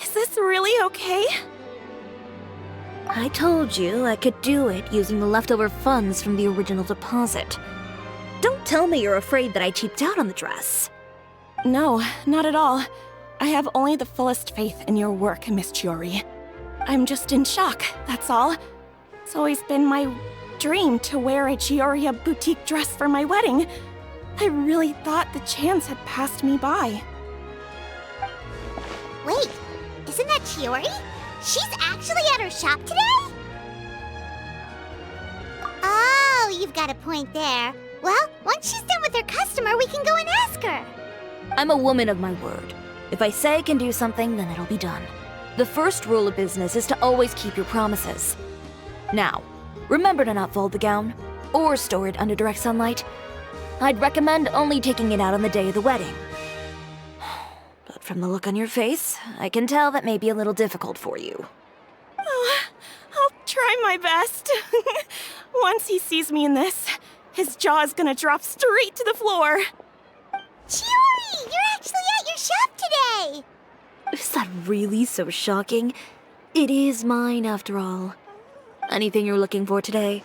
Is this really okay? I told you I could do it using the leftover funds from the original deposit. Don't tell me you're afraid that I cheaped out on the dress. No, not at all. I have only the fullest faith in your work, Miss Chiori. I'm just in shock, that's all. It's always been my dream to wear a Chioria boutique dress for my wedding. I really thought the chance had passed me by. Wait, isn't that Chiori? She's actually at her shop today? Oh, you've got a point there. Well, once she's done with her customer, we can go and ask her. I'm a woman of my word. If I say I can do something, then it'll be done. The first rule of business is to always keep your promises. Now, remember to not fold the gown, or store it under direct sunlight. I'd recommend only taking it out on the day of the wedding. But from the look on your face, I can tell that may be a little difficult for you. Oh, I'll try my best. Once he sees me in this, his jaw is gonna drop straight to the floor. Chiori, you're actually at your shop today! Is that really so shocking? It is mine, after all. Anything you're looking for today?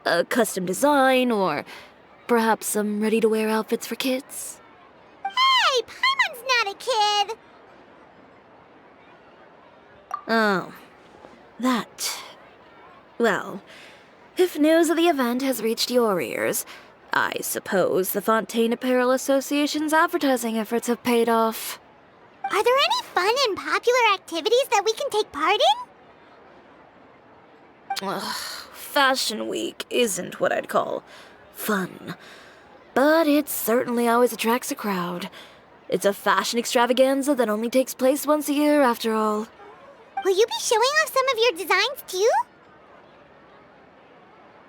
A custom design, or perhaps some ready-to-wear outfits for kids? Hey, Paimon's not a kid! Oh, that. Well, if news of the event has reached your ears, I suppose the Fontaine Apparel Association's advertising efforts have paid off. Are there any fun and popular activities that we can take part in? Ugh, Fashion Week isn't what I'd call fun. But it certainly always attracts a crowd. It's a fashion extravaganza that only takes place once a year, after all. Will you be showing off some of your designs, too?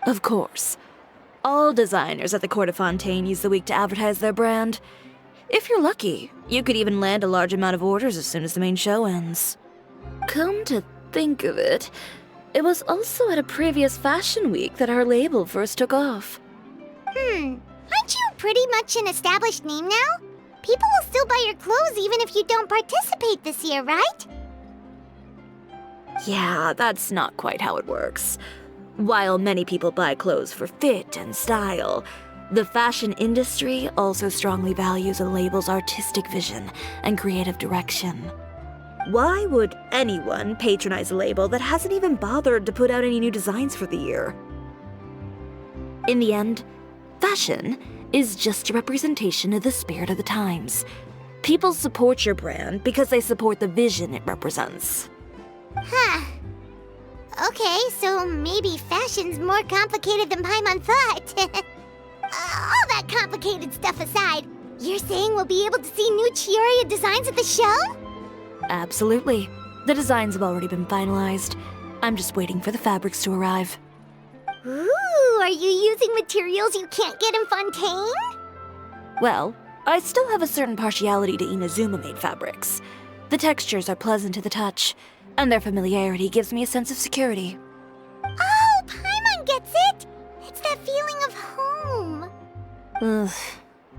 Of course. All designers at the Court of Fontaine use the week to advertise their brand. If you're lucky, you could even land a large amount of orders as soon as the main show ends. Come to think of it, it was also at a previous Fashion Week that our label first took off. Aren't you pretty much an established name now? People will still buy your clothes even if you don't participate this year, right? Yeah, that's not quite how it works. While many people buy clothes for fit and style, the fashion industry also strongly values a label's artistic vision and creative direction. Why would anyone patronize a label that hasn't even bothered to put out any new designs for the year? In the end, fashion is just a representation of the spirit of the times. People support your brand because they support the vision it represents. Huh. Okay, so maybe fashion's more complicated than Paimon thought. All that complicated stuff aside, you're saying we'll be able to see new Chioria designs at the show? Absolutely. The designs have already been finalized. I'm just waiting for the fabrics to arrive. Ooh, are you using materials you can't get in Fontaine? Well, I still have a certain partiality to Inazuma-made fabrics. The textures are pleasant to the touch, and their familiarity gives me a sense of security. Oh, Paimon gets it! It's that feeling of home. Ugh,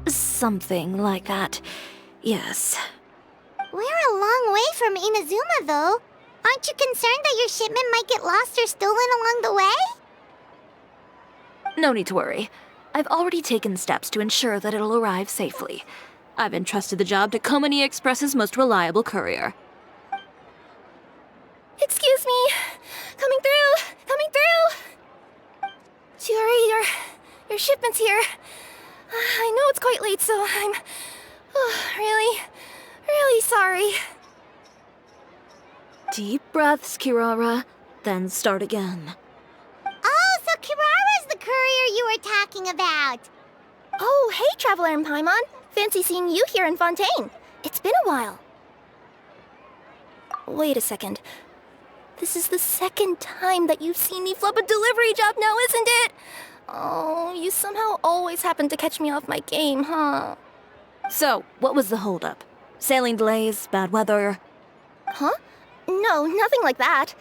something like that. Yes. We're a long way from Inazuma, though. Aren't you concerned that your shipment might get lost or stolen along the way? No need to worry. I've already taken steps to ensure that it'll arrive safely. I've entrusted the job to Komani Express's most reliable courier. Excuse me! Coming through! Coming through! Chiori, your shipment's here. I know it's quite late, so I'm really sorry. Deep breaths, Kirara, then start again. Oh, so Kirara's the courier you were talking about. Oh, hey, Traveler and Paimon. Fancy seeing you here in Fontaine. It's been a while. Wait a second. This is the second time that you've seen me flub a delivery job now, isn't it? Oh, you somehow always happen to catch me off my game, huh? So, what was the holdup? Sailing delays, bad weather? Huh? No, nothing like that.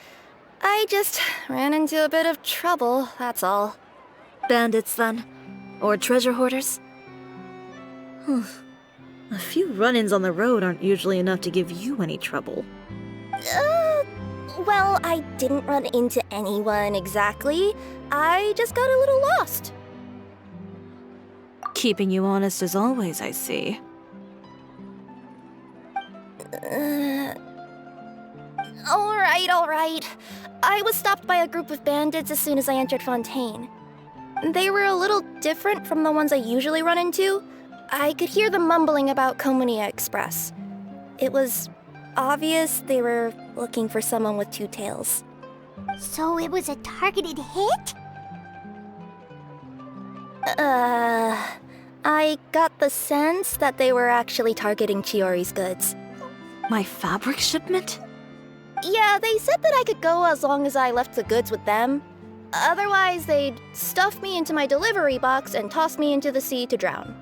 I just ran into a bit of trouble, that's all. Bandits, then? Or treasure hoarders? A few run-ins on the road aren't usually enough to give you any trouble. Well, I didn't run into anyone exactly. I just got a little lost. Keeping you honest as always, I see. Alright. I was stopped by a group of bandits as soon as I entered Fontaine. They were a little different from the ones I usually run into. I could hear them mumbling about Komunia Express. It was obvious they were looking for someone with two tails. So it was a targeted hit? I got the sense that they were actually targeting Chiori's goods. My fabric shipment? Yeah, they said that I could go as long as I left the goods with them. Otherwise, they'd stuff me into my delivery box and toss me into the sea to drown.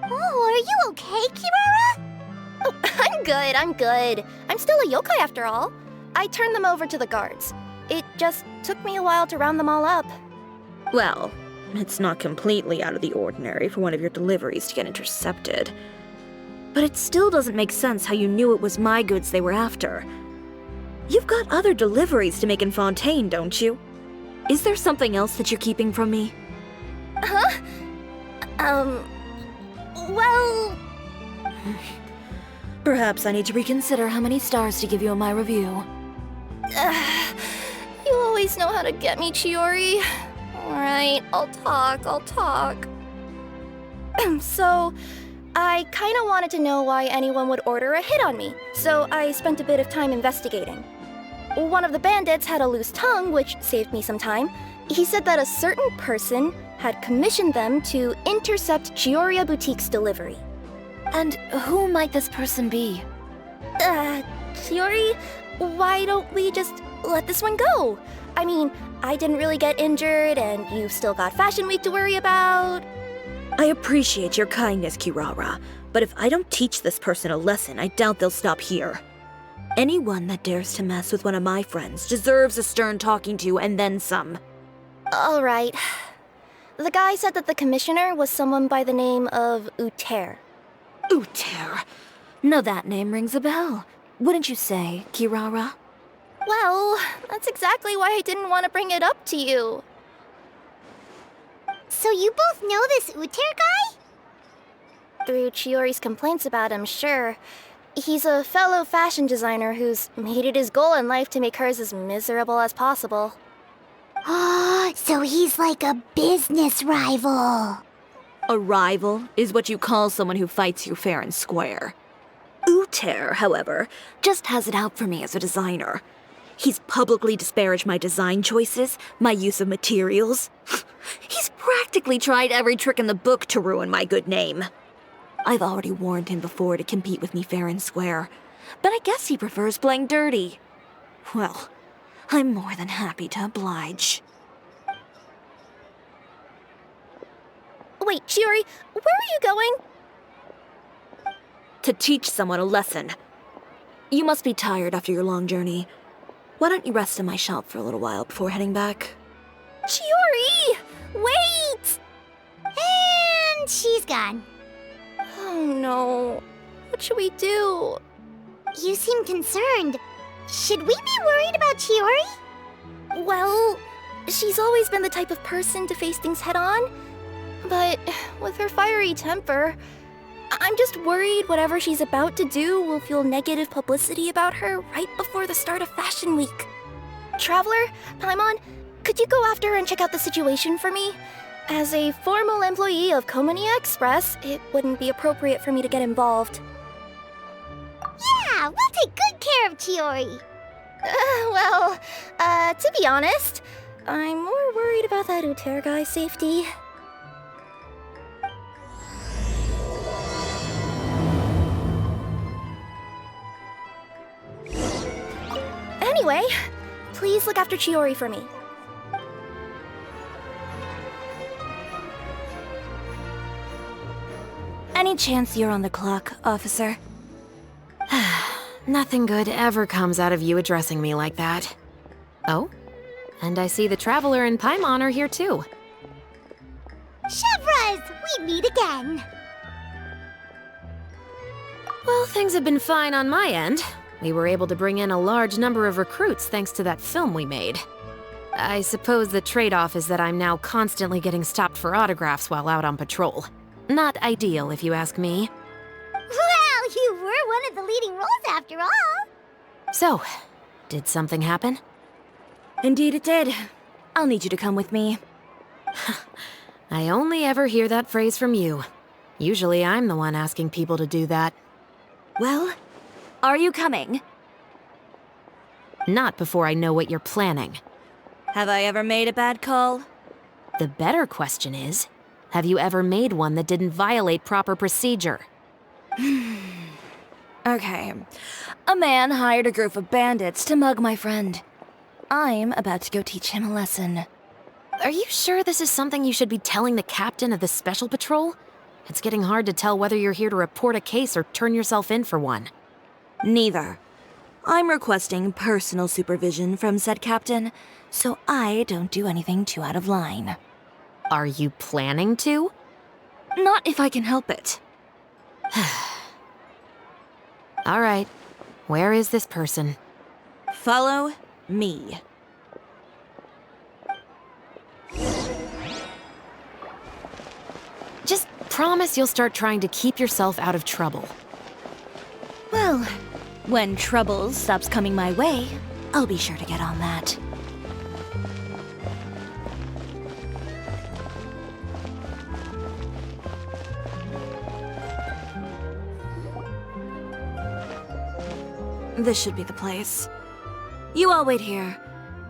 Oh, are you okay, Kirara? Oh, I'm good. I'm still a yokai after all. I turned them over to the guards. It just took me a while to round them all up. Well, it's not completely out of the ordinary for one of your deliveries to get intercepted. But it still doesn't make sense how you knew it was my goods they were after. You've got other deliveries to make in Fontaine, don't you? Is there something else that you're keeping from me? Huh? Well... Perhaps I need to reconsider how many stars to give you in my review. You always know how to get me, Chiori. Alright, I'll talk. So, I kinda wanted to know why anyone would order a hit on me, so I spent a bit of time investigating. One of the bandits had a loose tongue, which saved me some time. He said that a certain person had commissioned them to intercept Chioria Boutique's delivery. And who might this person be? Chiori, why don't we just let this one go? I mean, I didn't really get injured, and you've still got Fashion Week to worry about. I appreciate your kindness, Kirara, but if I don't teach this person a lesson, I doubt they'll stop here. Anyone that dares to mess with one of my friends deserves a stern talking to and then some. Alright. The guy said that the commissioner was someone by the name of Uter. Uter. Now that name rings a bell. Wouldn't you say, Kirara? Well, that's exactly why I didn't want to bring it up to you. So you both know this Uter guy? Through Chiori's complaints about him, sure. He's a fellow fashion designer who's made it his goal in life to make hers as miserable as possible. Oh, so he's like a business rival. A rival is what you call someone who fights you fair and square. Uter, however, just has it out for me as a designer. He's publicly disparaged my design choices, my use of materials. He's practically tried every trick in the book to ruin my good name. I've already warned him before to compete with me fair and square, but I guess he prefers playing dirty. Well, I'm more than happy to oblige. Wait, Chiori, where are you going? To teach someone a lesson. You must be tired after your long journey. Why don't you rest in my shop for a little while before heading back? Chiori! Wait! And she's gone. Oh no. What should we do? You seem concerned. Should we be worried about Chiori? Well, she's always been the type of person to face things head on. But with her fiery temper, I'm just worried whatever she's about to do will fuel negative publicity about her right before the start of Fashion Week. Traveler, Paimon, could you go after her and check out the situation for me? As a formal employee of Komunia Express, it wouldn't be appropriate for me to get involved. Yeah, we'll take good care of Chiori. To be honest, I'm more worried about that Uter guy's safety. Anyway, please look after Chiori for me. Any chance you're on the clock, officer? Nothing good ever comes out of you addressing me like that. Oh, and I see the Traveler and Paimon are here too. Chevras, we meet again. Well, things have been fine on my end. We were able to bring in a large number of recruits thanks to that film we made. I suppose the trade-off is that I'm now constantly getting stopped for autographs while out on patrol. Not ideal, if you ask me. Well, you were one of the leading roles after all. So, did something happen? Indeed it did. I'll need you to come with me. I only ever hear that phrase from you. Usually I'm the one asking people to do that. Well, are you coming? Not before I know what you're planning. Have I ever made a bad call? The better question is, have you ever made one that didn't violate proper procedure? Okay. A man hired a group of bandits to mug my friend. I'm about to go teach him a lesson. Are you sure this is something you should be telling the captain of the special patrol? It's getting hard to tell whether you're here to report a case or turn yourself in for one. Neither. I'm requesting personal supervision from said captain, so I don't do anything too out of line. Are you planning to? Not if I can help it. All right. Where is this person? Follow me. Just promise you'll start trying to keep yourself out of trouble. Well, when trouble stops coming my way, I'll be sure to get on that. This should be the place. You all wait here.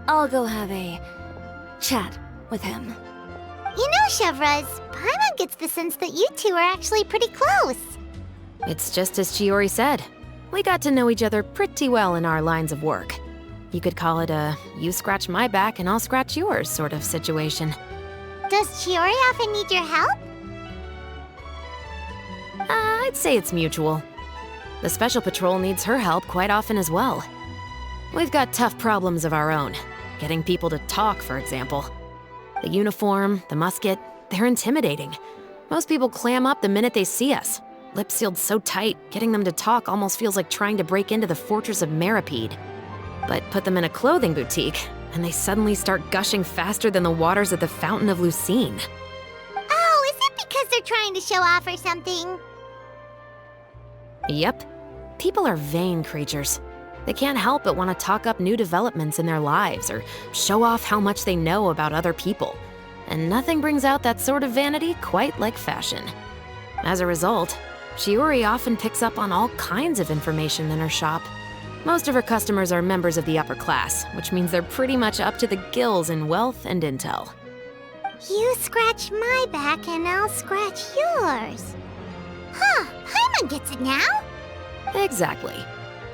I'll go have a chat with him. You know, Chevraz, Paimon gets the sense that you two are actually pretty close. It's just as Chiori said. We got to know each other pretty well in our lines of work. You could call it a you scratch my back and I'll scratch yours sort of situation. Does Chiori often need your help? I'd say it's mutual. The Special Patrol needs her help quite often as well. We've got tough problems of our own. Getting people to talk, for example. The uniform, the musket, they're intimidating. Most people clam up the minute they see us. Lips sealed so tight, getting them to talk almost feels like trying to break into the fortress of Meripede. But put them in a clothing boutique, and they suddenly start gushing faster than the waters at the Fountain of Lucine. Oh, is it because they're trying to show off or something? Yep. People are vain creatures. They can't help but want to talk up new developments in their lives or show off how much they know about other people. And nothing brings out that sort of vanity quite like fashion. As a result, Chiori often picks up on all kinds of information in her shop. Most of her customers are members of the upper class, which means they're pretty much up to the gills in wealth and intel. You scratch my back and I'll scratch yours. Huh, Paimon gets it now? Exactly.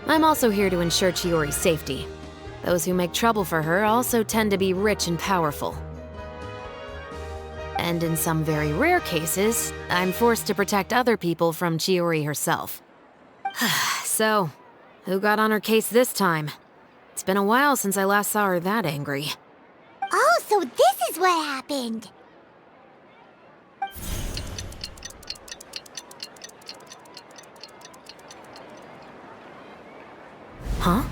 I'm also here to ensure Chiori's safety. Those who make trouble for her also tend to be rich and powerful. And in some very rare cases, I'm forced to protect other people from Chiori herself. So, who got on her case this time? It's been a while since I last saw her that angry. Oh, so this is what happened. Huh?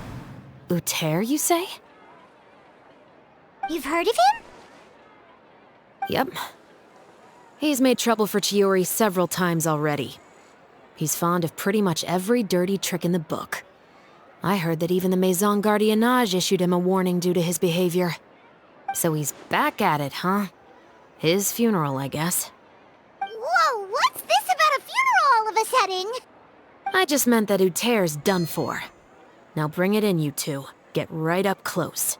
Uter, you say? You've heard of him? Yep. He's made trouble for Chiori several times already. He's fond of pretty much every dirty trick in the book. I heard that even the Maison Gardiennage issued him a warning due to his behavior. So he's back at it, huh? His funeral, I guess. Whoa, what's this about a funeral all of a sudden? I just meant that Uter's done for. Now bring it in, you two. Get right up close.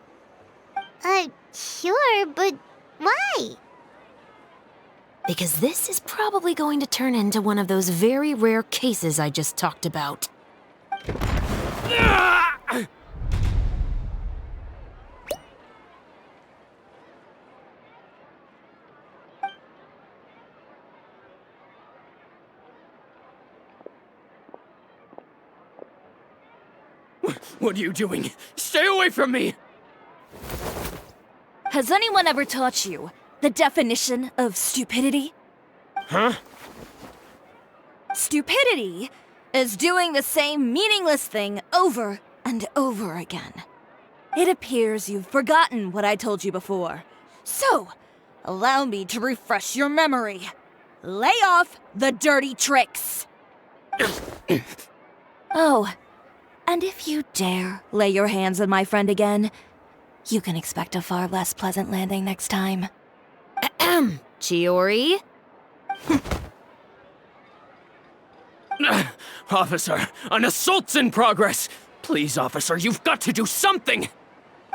Sure, but why? Because this is probably going to turn into one of those very rare cases I just talked about. What are you doing? Stay away from me! Has anyone ever taught you the definition of stupidity? Huh? Stupidity is doing the same meaningless thing over and over again. It appears you've forgotten what I told you before. So, allow me to refresh your memory. Lay off the dirty tricks! Oh, and if you dare lay your hands on my friend again, you can expect a far less pleasant landing next time. Ahem. Chiori? Officer, an assault's in progress! Please, officer, you've got to do something!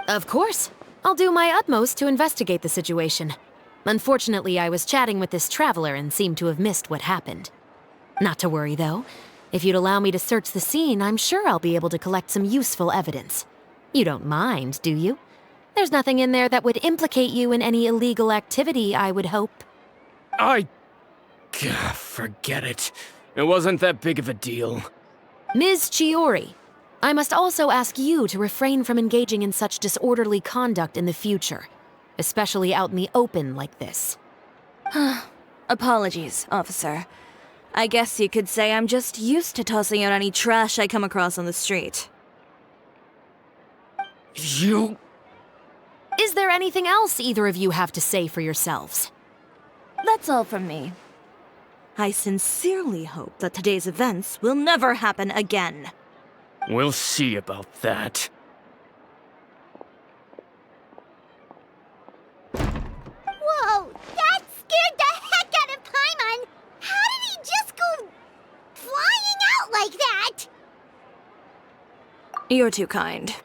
Of course. I'll do my utmost to investigate the situation. Unfortunately, I was chatting with this traveler and seemed to have missed what happened. Not to worry, though. If you'd allow me to search the scene, I'm sure I'll be able to collect some useful evidence. You don't mind, do you? There's nothing in there that would implicate you in any illegal activity, I would hope. Forget it. It wasn't that big of a deal. Ms. Chiori, I must also ask you to refrain from engaging in such disorderly conduct in the future, especially out in the open like this. Apologies, officer. I guess you could say I'm just used to tossing out any trash I come across on the street. You... Is there anything else either of you have to say for yourselves? That's all from me. I sincerely hope that today's events will never happen again. We'll see about that. Whoa, that scared the heck out of Paimon! How did he just go flying out like that? You're too kind.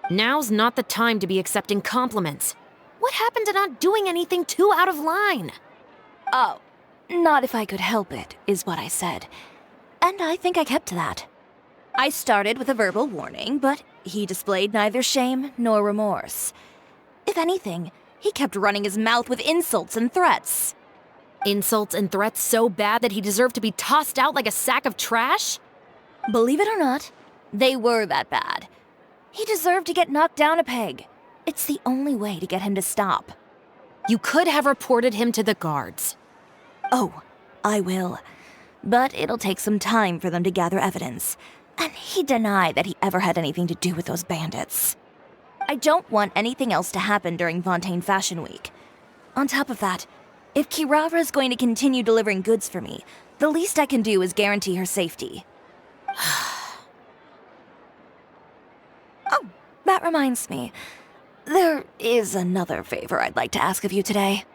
Now's not the time to be accepting compliments. What happened to not doing anything too out of line? Oh, not if I could help it, is what I said. And I think I kept to that. I started with a verbal warning, but he displayed neither shame nor remorse. If anything, he kept running his mouth with insults and threats. Insults and threats so bad that he deserved to be tossed out like a sack of trash? Believe it or not, they were that bad. He deserved to get knocked down a peg. It's the only way to get him to stop. You could have reported him to the guards. Oh, I will. But it'll take some time for them to gather evidence. And he denied that he ever had anything to do with those bandits. I don't want anything else to happen during Fontaine Fashion Week. On top of that, if Kirara is going to continue delivering goods for me, the least I can do is guarantee her safety. Oh, that reminds me. There is another favor I'd like to ask of you today.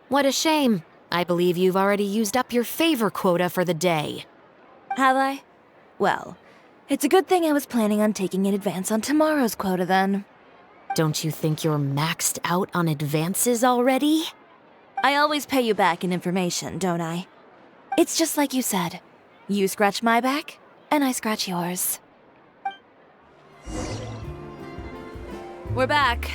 What a shame. I believe you've already used up your favor quota for the day. Have I? Well, it's a good thing I was planning on taking an advance on tomorrow's quota then. Don't you think you're maxed out on advances already? I always pay you back in information, don't I? It's just like you said. You scratch my back, and I scratch yours. We're back.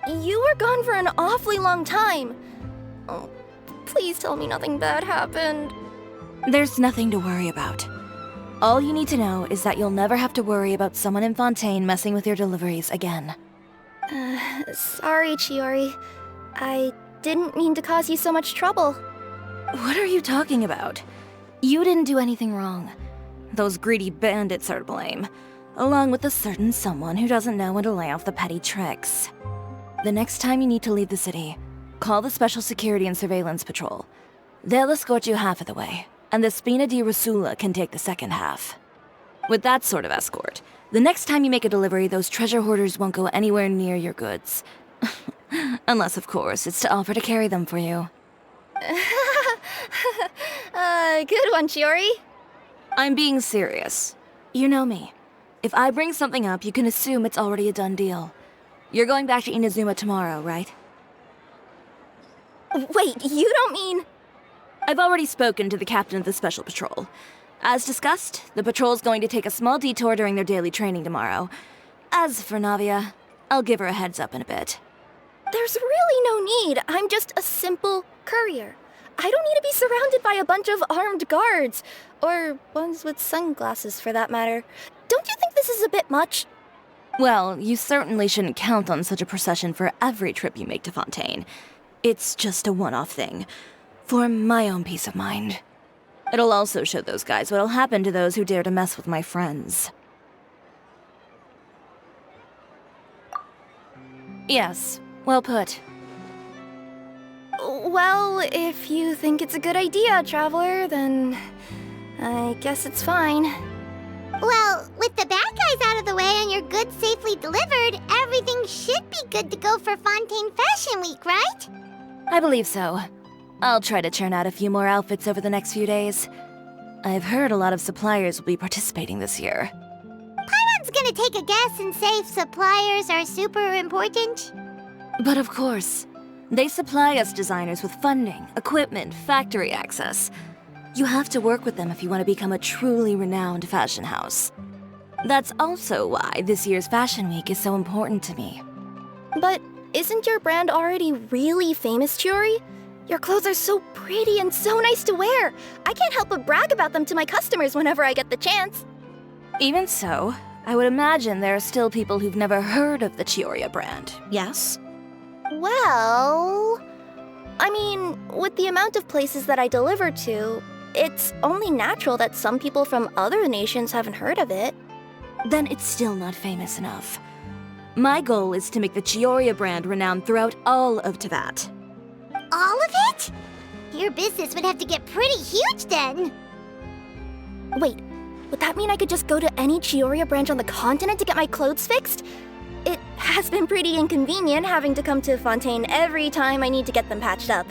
You were gone for an awfully long time. Oh, please tell me nothing bad happened. There's nothing to worry about. All you need to know is that you'll never have to worry about someone in Fontaine messing with your deliveries again. Sorry, Chiori. I didn't mean to cause you so much trouble. What are you talking about? You didn't do anything wrong. Those greedy bandits are to blame, along with a certain someone who doesn't know when to lay off the petty tricks. The next time you need to leave the city, call the Special Security and Surveillance Patrol. They'll escort you half of the way, and the Spina di Rusula can take the second half. With that sort of escort, the next time you make a delivery, those treasure hoarders won't go anywhere near your goods. Unless, of course, it's to offer to carry them for you. Good one, Chiori. I'm being serious. You know me. If I bring something up, you can assume it's already a done deal. You're going back to Inazuma tomorrow, right? Wait, you don't mean... I've already spoken to the captain of the Special Patrol. As discussed, the patrol's going to take a small detour during their daily training tomorrow. As for Navia, I'll give her a heads up in a bit. There's really no need. I'm just a simple courier. I don't need to be surrounded by a bunch of armed guards. Or ones with sunglasses, for that matter. Don't you think this is a bit much? Well, you certainly shouldn't count on such a procession for every trip you make to Fontaine. It's just a one-off thing, for my own peace of mind. It'll also show those guys what'll happen to those who dare to mess with my friends. Yes, well put. Well, if you think it's a good idea, Traveler, then I guess it's fine. Well, with the bad guys out of the way and your goods safely delivered, everything should be good to go for Fontaine Fashion Week, right? I believe so. I'll try to churn out a few more outfits over the next few days. I've heard a lot of suppliers will be participating this year. Paimon's gonna take a guess and say suppliers are super important. But of course, they supply us designers with funding, equipment, factory access. You have to work with them if you want to become a truly renowned fashion house. That's also why this year's Fashion Week is so important to me. But isn't your brand already really famous, Chiori? Your clothes are so pretty and so nice to wear. I can't help but brag about them to my customers whenever I get the chance. Even so, I would imagine there are still people who've never heard of the Chiori brand, yes? Well, I mean, with the amount of places that I deliver to, it's only natural that some people from other nations haven't heard of it. Then it's still not famous enough. My goal is to make the Chiori brand renowned throughout all of Teyvat. All of it? Your business would have to get pretty huge then. Wait, would that mean I could just go to any Chiori branch on the continent to get my clothes fixed? It has been pretty inconvenient having to come to Fontaine every time I need to get them patched up.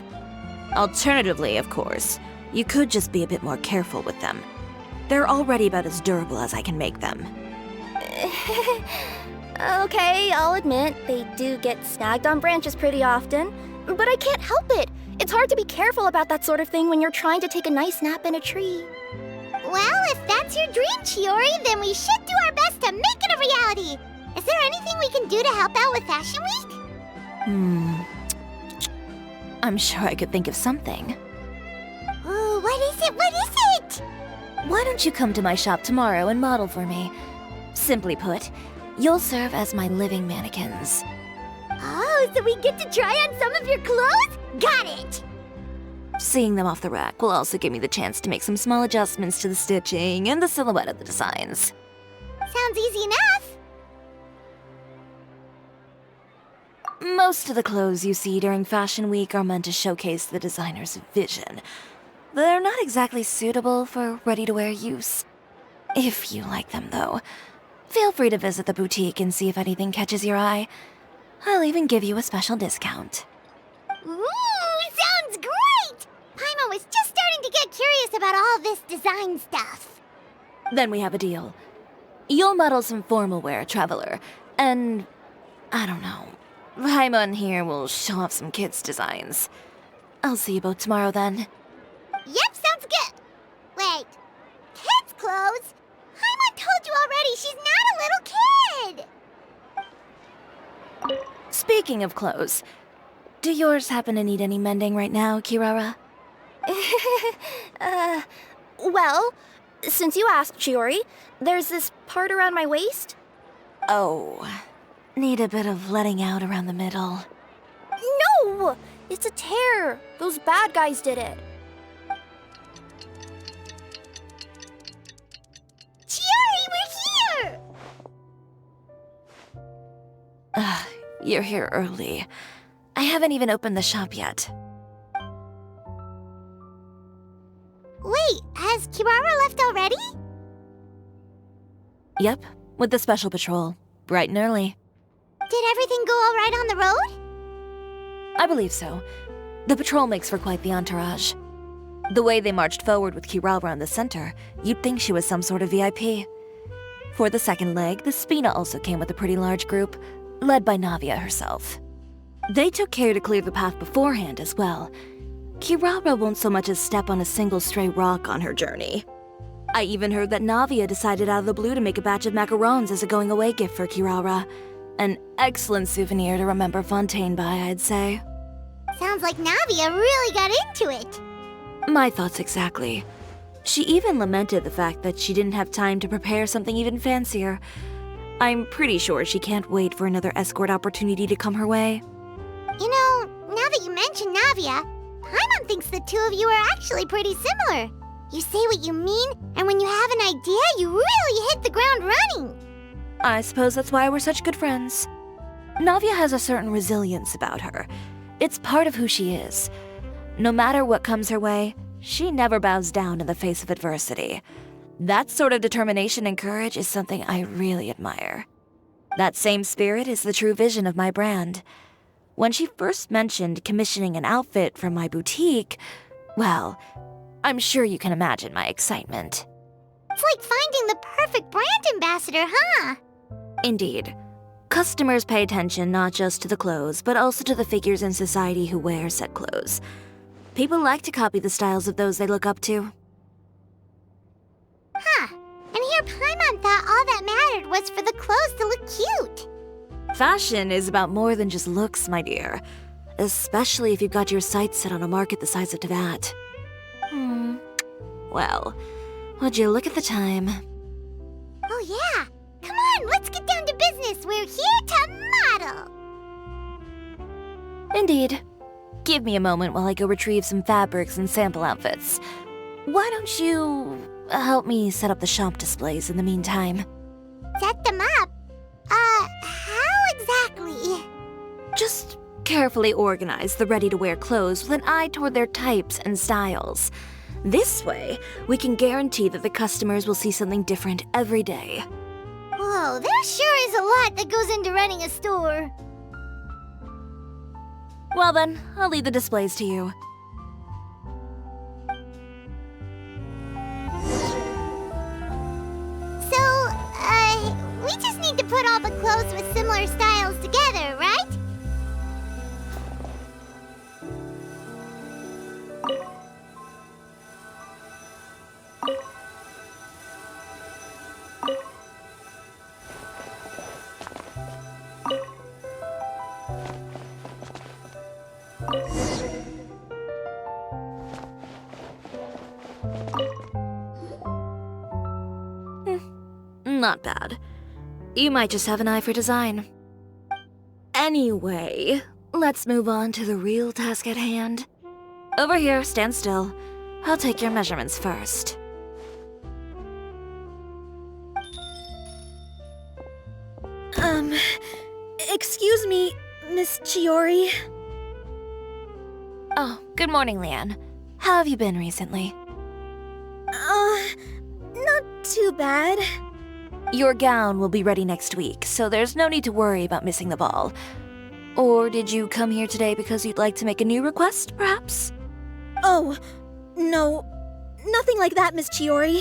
Alternatively, of course, you could just be a bit more careful with them. They're already about as durable as I can make them. Okay, I'll admit, they do get snagged on branches pretty often, but I can't help it. It's hard to be careful about that sort of thing when you're trying to take a nice nap in a tree. Well, if that's your dream, Chiori, then we should do our best to make it a reality. Is there anything we can do to help out with Fashion Week? I'm sure I could think of something. Ooh, what is it? What is it? Why don't you come to my shop tomorrow and model for me? Simply put, you'll serve as my living mannequins. Oh, so we get to try on some of your clothes? Got it! Seeing them off the rack will also give me the chance to make some small adjustments to the stitching and the silhouette of the designs. Sounds easy enough. Most of the clothes you see during Fashion Week are meant to showcase the designer's vision. They're not exactly suitable for ready-to-wear use. If you like them, though, feel free to visit the boutique and see if anything catches your eye. I'll even give you a special discount. Ooh, sounds great! Paimon was just starting to get curious about all this design stuff. Then we have a deal. You'll model some formal wear, Traveler, and I don't know. Paimon here will show off some kids' designs. I'll see you both tomorrow then. Yep, sounds good. Wait, kids' clothes? Paimon told you already she's not a little kid. Speaking of clothes, do yours happen to need any mending right now, Kirara? Well, since you asked, Chiori, there's this part around my waist. Oh, need a bit of letting out around the middle. No! It's a tear. Those bad guys did it. Chiori, we're here! You're here early. I haven't even opened the shop yet. Wait, has Kirara left already? Yep, with the special patrol, bright and early. Did everything go all right on the road? I believe so. The patrol makes for quite the entourage. The way they marched forward with Kirara in the center, you'd think she was some sort of VIP. For the second leg, the Spina also came with a pretty large group, led by Navia herself. They took care to clear the path beforehand as well. Kirara won't so much as step on a single stray rock on her journey. I even heard that Navia decided out of the blue to make a batch of macarons as a going-away gift for Kirara. An excellent souvenir to remember Fontaine by, I'd say. Sounds like Navia really got into it. My thoughts exactly. She even lamented the fact that she didn't have time to prepare something even fancier. I'm pretty sure she can't wait for another escort opportunity to come her way. You know, now that that you mentioned Navia, Paimon thinks the two of you are actually pretty similar. You say what you mean, and when you have an idea, you really hit the ground running. I suppose that's why we're such good friends. Navia has a certain resilience about her. It's part of who she is. No matter what comes her way, she never bows down in the face of adversity. That sort of determination and courage is something I really admire. That same spirit is the true vision of my brand. When she first mentioned commissioning an outfit from my boutique, well, I'm sure you can imagine my excitement. It's like finding the perfect brand ambassador, huh? Indeed. Customers pay attention not just to the clothes, but also to the figures in society who wear said clothes. People like to copy the styles of those they look up to. Huh. And here Paimon thought all that mattered was for the clothes to look cute. Fashion is about more than just looks, my dear. Especially if you've got your sights set on a market the size of Teyvat. Well, would you look at the time? Oh yeah. Come on, let's get down to business. We're here to model. Indeed. Give me a moment while I go retrieve some fabrics and sample outfits. Why don't you help me set up the shop displays in the meantime? Set them up? How exactly? Just carefully organize the ready-to-wear clothes with an eye toward their types and styles. This way, we can guarantee that the customers will see something different every day. Whoa, there sure is a lot that goes into running a store. Well then, I'll leave the displays to you. So, we just need to put all the clothes with similar styles together, right? Not bad. You might just have an eye for design. Anyway, let's move on to the real task at hand. Over here, stand still. I'll take your measurements first. Excuse me, Miss Chiori. Oh, good morning, Leanne. How have you been recently? Not too bad. Your gown will be ready next week, so there's no need to worry about missing the ball. Or did you come here today because you'd like to make a new request, perhaps? Oh, no. Nothing like that, Miss Chiori.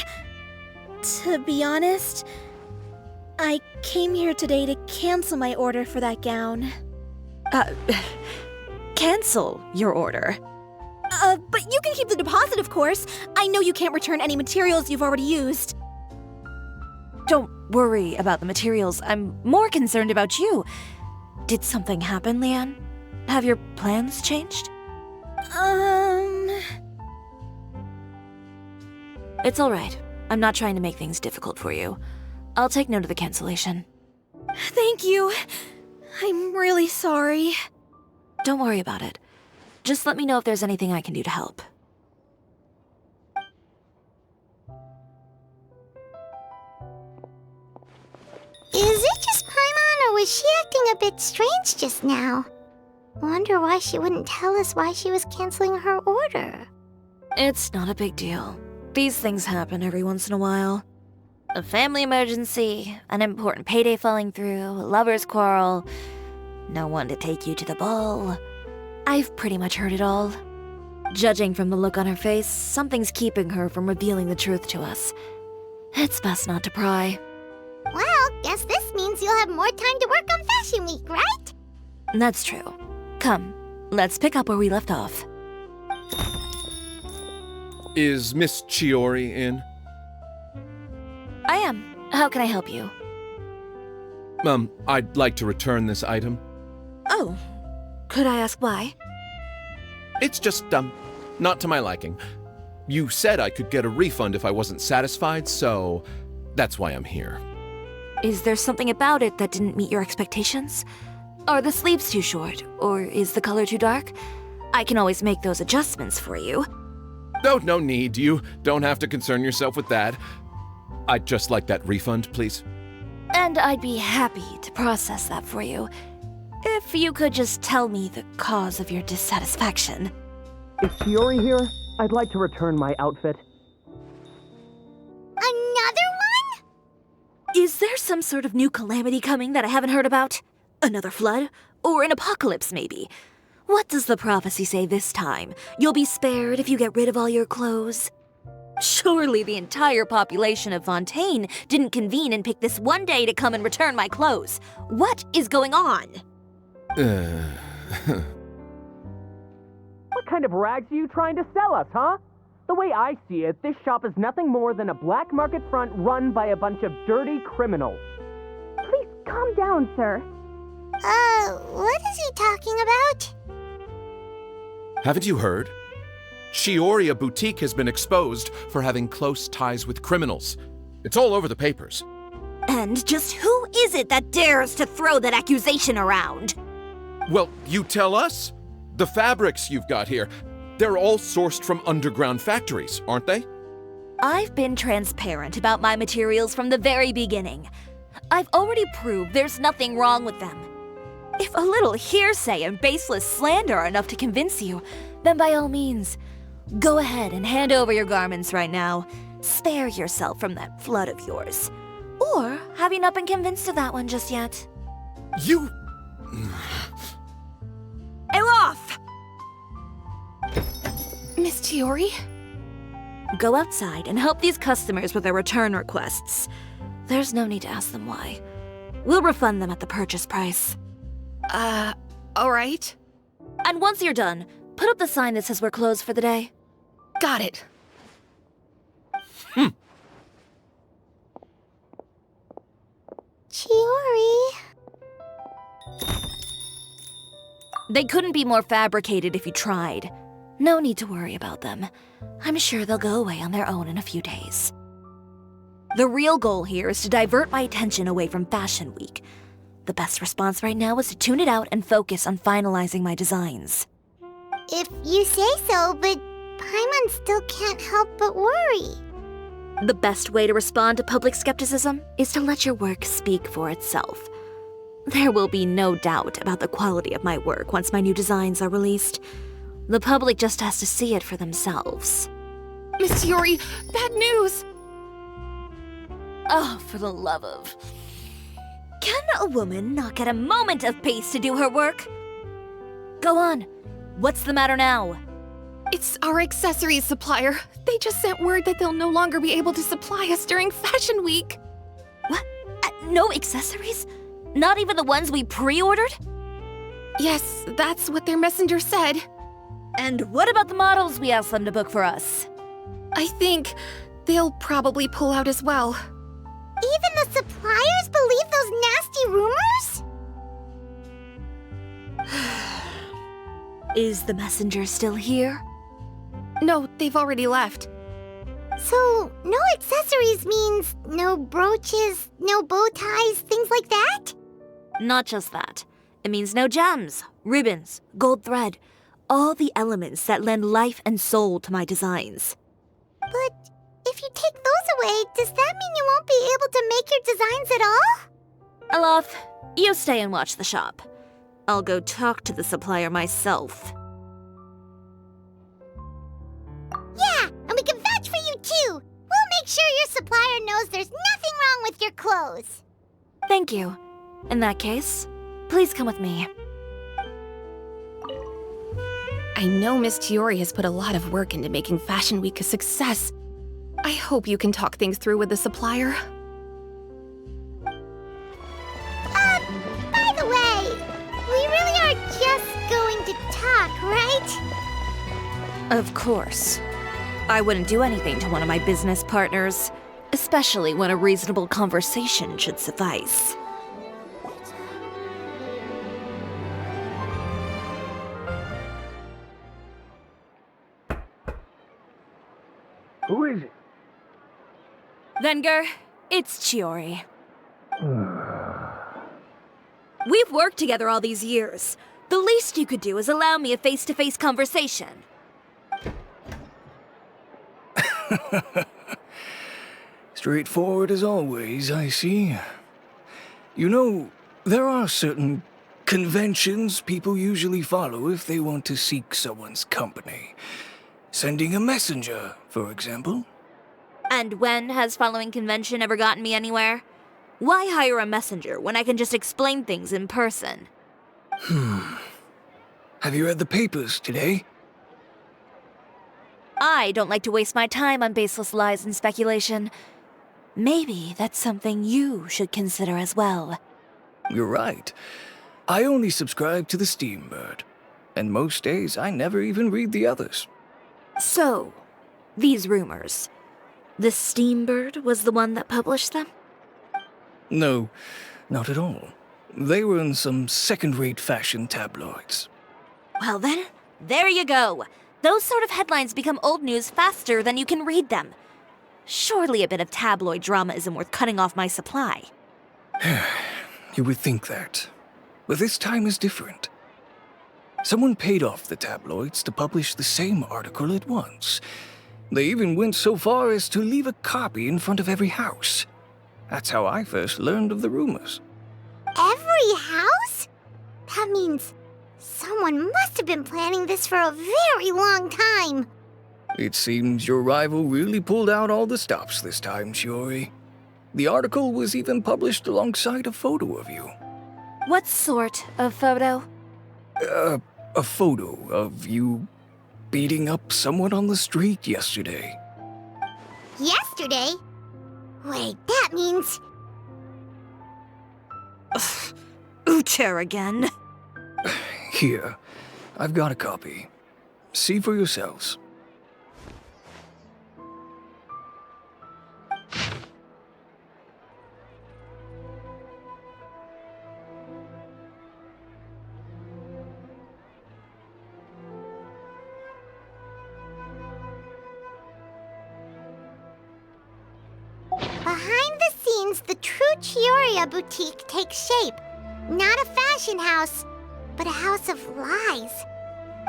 To be honest, I came here today to cancel my order for that gown. Cancel your order. But you can keep the deposit, of course. I know you can't return any materials you've already used. Don't worry about the materials. I'm more concerned about you. Did something happen, Leanne? Have your plans changed? It's all right. I'm not trying to make things difficult for you. I'll take note of the cancellation. Thank you. I'm really sorry. Don't worry about it. Just let me know if there's anything I can do to help. Is it just Paimon, or was she acting a bit strange just now? Wonder why she wouldn't tell us why she was canceling her order. It's not a big deal. These things happen every once in a while. A family emergency, an important payday falling through, a lover's quarrel, no one to take you to the ball. I've pretty much heard it all. Judging from the look on her face, something's keeping her from revealing the truth to us. It's best not to pry. Well, guess this means you'll have more time to work on Fashion Week, right? That's true. Come, let's pick up where we left off. Is Miss Chiori in? I am. How can I help you? I'd like to return this item. Oh, could I ask why? It's just, not to my liking. You said I could get a refund if I wasn't satisfied, so that's why I'm here. Is there something about it that didn't meet your expectations? Are the sleeves too short, or is the color too dark? I can always make those adjustments for you. Oh, no need. You don't have to concern yourself with that. I'd just like that refund, please. And I'd be happy to process that for you. If you could just tell me the cause of your dissatisfaction. Is Chiori here? I'd like to return my outfit. Another one? Is there some sort of new calamity coming that I haven't heard about? Another flood? Or an apocalypse, maybe? What does the prophecy say this time? You'll be spared if you get rid of all your clothes? Surely the entire population of Fontaine didn't convene and pick this one day to come and return my clothes. What is going on? What kind of rags are you trying to sell us, huh? The way I see it, this shop is nothing more than a black market front run by a bunch of dirty criminals. Please calm down, sir. What is he talking about? Haven't you heard? Chiori, a boutique, has been exposed for having close ties with criminals. It's all over the papers. And just who is it that dares to throw that accusation around? Well, you tell us. The fabrics you've got here, they're all sourced from underground factories, aren't they? I've been transparent about my materials from the very beginning. I've already proved there's nothing wrong with them. If a little hearsay and baseless slander are enough to convince you, then by all means, go ahead and hand over your garments right now. Spare yourself from that flood of yours. Or have you not been convinced of that one just yet? You... Elof! Miss Chiori? Go outside and help these customers with their return requests. There's no need to ask them why. We'll refund them at the purchase price. Alright. And once you're done, put up the sign that says we're closed for the day. Got it. Chiori. They couldn't be more fabricated if you tried. No need to worry about them. I'm sure they'll go away on their own in a few days. The real goal here is to divert my attention away from Fashion Week. The best response right now is to tune it out and focus on finalizing my designs. If you say so, but Paimon still can't help but worry. The best way to respond to public skepticism is to let your work speak for itself. There will be no doubt about the quality of my work once my new designs are released. The public just has to see it for themselves. Miss Chiori, bad news! Oh, for the love of... Can a woman not get a moment of peace to do her work? Go on. What's the matter now? It's our accessories supplier. They just sent word that they'll no longer be able to supply us during Fashion Week. What? No accessories? Not even the ones we pre-ordered? Yes, that's what their messenger said. And what about the models we asked them to book for us? I think they'll probably pull out as well. Even the suppliers believe those nasty rumors? Is the messenger still here? No, they've already left. So, no accessories means no brooches, no bow ties, things like that? Not just that. It means no gems, ribbons, gold thread, all the elements that lend life and soul to my designs. But if you take those away, does that mean you won't be able to make your designs at all? Alof, you stay and watch the shop. I'll go talk to the supplier myself. Yeah, and we can vouch for you too. We'll make sure your supplier knows there's nothing wrong with your clothes. Thank you. In that case, please come with me. I know Miss Chiori has put a lot of work into making Fashion Week a success. I hope you can talk things through with the supplier. By the way, we really are just going to talk, right? Of course. I wouldn't do anything to one of my business partners, especially when a reasonable conversation should suffice. Who is it? Venger, it's Chiori. We've worked together all these years. The least you could do is allow me a face-to-face conversation. Straightforward as always, I see. You know, there are certain conventions people usually follow if they want to seek someone's company. Sending a messenger, for example. And when has following convention ever gotten me anywhere? Why hire a messenger when I can just explain things in person? Have you read the papers today? I don't like to waste my time on baseless lies and speculation. Maybe that's something you should consider as well. You're right. I only subscribe to the Steambird. And most days I never even read the others. So, these rumors. The Steambird was the one that published them? No, not at all. They were in some second-rate fashion tabloids. Well then, there you go. Those sort of headlines become old news faster than you can read them. Surely a bit of tabloid drama isn't worth cutting off my supply. You would think that. But this time is different. Someone paid off the tabloids to publish the same article at once. They even went so far as to leave a copy in front of every house. That's how I first learned of the rumors. Every house? That means someone must have been planning this for a very long time. It seems your rival really pulled out all the stops this time, Chiori. The article was even published alongside a photo of you. What sort of photo? A photo of you beating up someone on the street yesterday. Yesterday? Wait, that means... Ucher again. Here, I've got a copy. See for yourselves. Behind the scenes, the true Chiori boutique takes shape. Not a fashion house, but a house of lies.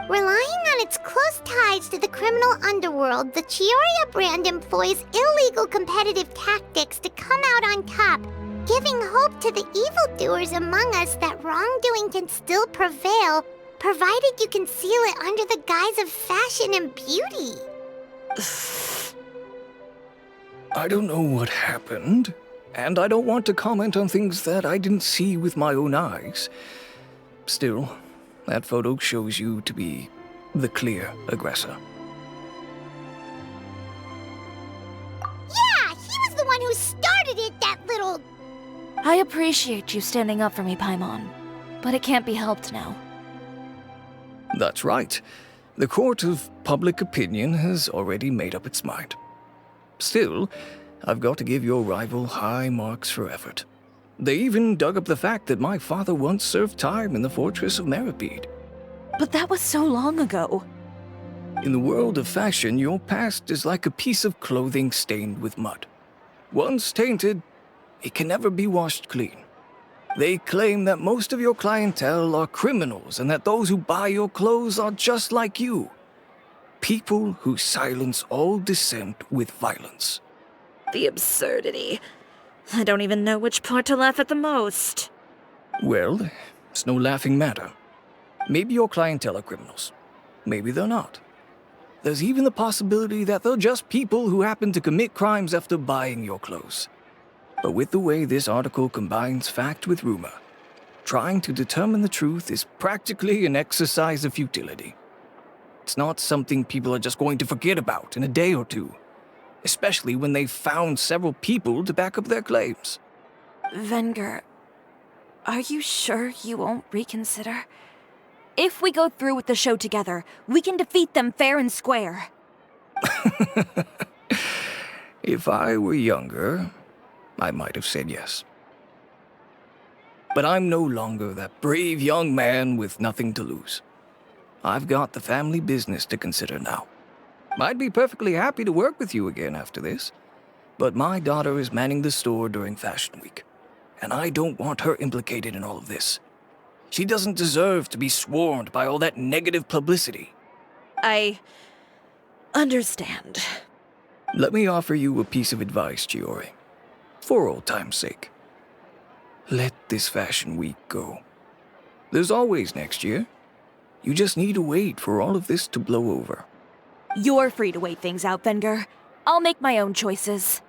Relying on its close ties to the criminal underworld, the Chiori brand employs illegal competitive tactics to come out on top, giving hope to the evildoers among us that wrongdoing can still prevail, provided you conceal it under the guise of fashion and beauty. I don't know what happened, and I don't want to comment on things that I didn't see with my own eyes. Still, that photo shows you to be the clear aggressor. Yeah, he was the one who started it, that little... I appreciate you standing up for me, Paimon, but it can't be helped now. That's right. The court of public opinion has already made up its mind. Still, I've got to give your rival high marks for effort. They even dug up the fact that my father once served time in the fortress of Meripede. But that was so long ago. In the world of fashion, your past is like a piece of clothing stained with mud. Once tainted, it can never be washed clean. They claim that most of your clientele are criminals and that those who buy your clothes are just like you. People who silence all dissent with violence. The absurdity. I don't even know which part to laugh at the most. Well, it's no laughing matter. Maybe your clientele are criminals. Maybe they're not. There's even the possibility that they're just people who happen to commit crimes after buying your clothes. But with the way this article combines fact with rumor, trying to determine the truth is practically an exercise of futility. It's not something people are just going to forget about in a day or two, especially when they've found several people to back up their claims. Venger, are you sure you won't reconsider? If we go through with the show together, we can defeat them fair and square. If I were younger, I might have said yes. But I'm no longer that brave young man with nothing to lose. I've got the family business to consider now. I'd be perfectly happy to work with you again after this, but my daughter is manning the store during Fashion Week, and I don't want her implicated in all of this. She doesn't deserve to be swarmed by all that negative publicity. I understand. Let me offer you a piece of advice, Chiori. For old time's sake. Let this fashion week go. There's always next year. You just need to wait for all of this to blow over. You're free to wait things out, Venger. I'll make my own choices.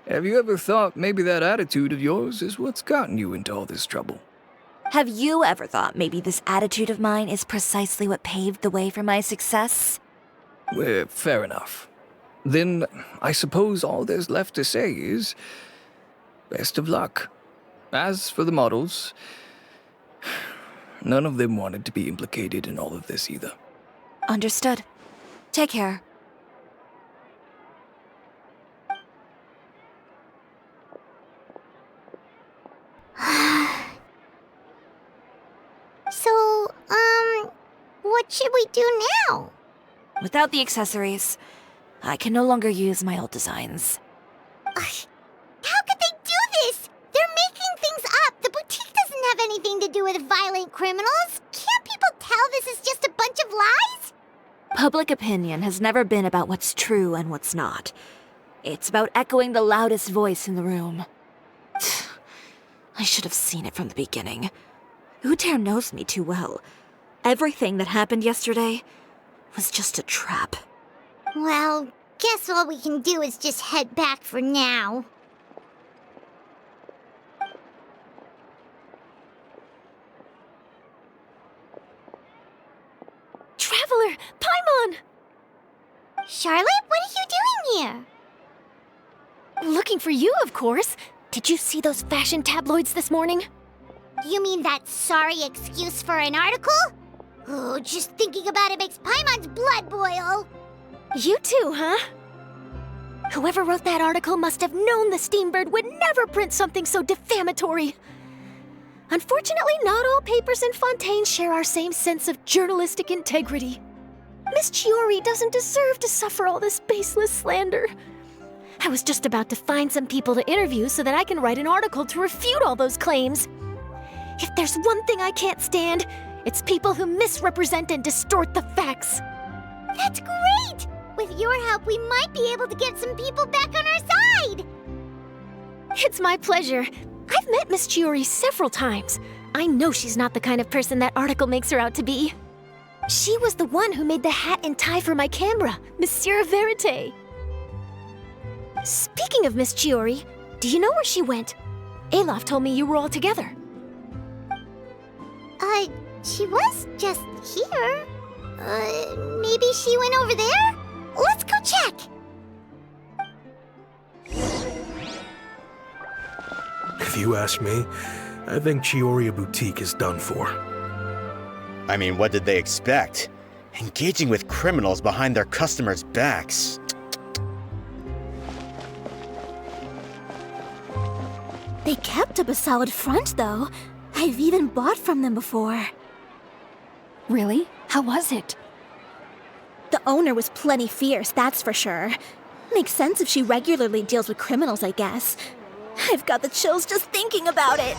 Have you ever thought maybe that attitude of yours is what's gotten you into all this trouble? Have you ever thought maybe this attitude of mine is precisely what paved the way for my success? Well, fair enough. Then I suppose all there's left to say is, best of luck. As for the models, none of them wanted to be implicated in all of this either. Understood. Take care. So, what should we do now? Without the accessories, I can no longer use my old designs. How could they do this? They're making things up. The boutique doesn't have anything to do with violent criminals. Can't people tell this is just a bunch of lies? Public opinion has never been about what's true and what's not. It's about echoing the loudest voice in the room. I should have seen it from the beginning. Uter knows me too well. Everything that happened yesterday was just a trap. Well, guess all we can do is just head back for now. Traveler! Paimon! Charlotte, what are you doing here? Looking for you, of course. Did you see those fashion tabloids this morning? You mean that sorry excuse for an article? Oh, just thinking about it makes Paimon's blood boil. You too, huh? Whoever wrote that article must have known the Steambird would never print something so defamatory. Unfortunately, not all papers in Fontaine share our same sense of journalistic integrity. Miss Chiori doesn't deserve to suffer all this baseless slander. I was just about to find some people to interview so that I can write an article to refute all those claims. If there's one thing I can't stand, it's people who misrepresent and distort the facts. That's great! With your help, we might be able to get some people back on our side! It's my pleasure. I've met Miss Chiori several times. I know she's not the kind of person that article makes her out to be. She was the one who made the hat and tie for my camera, Monsieur Verite. Speaking of Miss Chiori, do you know where she went? Alof told me you were all together. She was just here. Maybe she went over there? Let's go check! If you ask me, I think Chiori Boutique is done for. I mean, what did they expect? Engaging with criminals behind their customers' backs. They kept up a solid front, though. I've even bought from them before. Really? How was it? The owner was plenty fierce, that's for sure. Makes sense if she regularly deals with criminals, I guess. I've got the chills just thinking about it.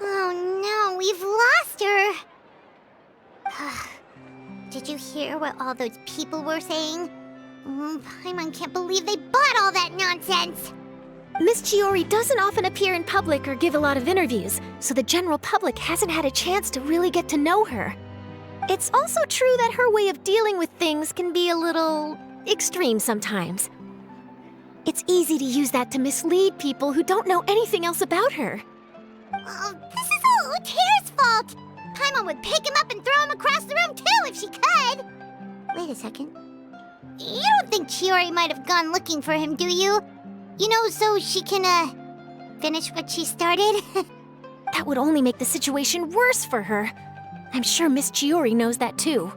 Oh no, we've lost her! Did you hear what all those people were saying? Paimon can't believe they bought all that nonsense! Miss Chiori doesn't often appear in public or give a lot of interviews, so the general public hasn't had a chance to really get to know her. It's also true that her way of dealing with things can be a little extreme sometimes. It's easy to use that to mislead people who don't know anything else about her. This is all Uter's fault! Paimon would pick him up and throw him across the room too if she could! Wait a second. You don't think Chiori might have gone looking for him, do you? You know, so she can, finish what she started? That would only make the situation worse for her. I'm sure Miss Chiori knows that too.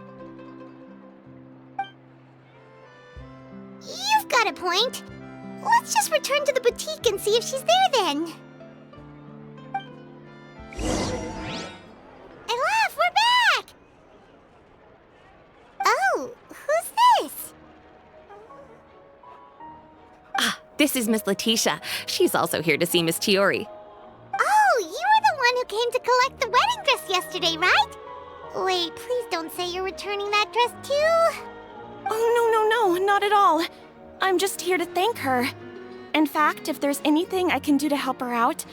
You've got a point. Let's just return to the boutique and see if she's there then. Alof, we're This is Miss Letitia. She's also here to see Miss Chiori. Oh, you were the one who came to collect the wedding dress yesterday, right? Wait, please don't say you're returning that dress too. Oh, no, not at all. I'm just here to thank her. In fact, if there's anything I can do to help her out,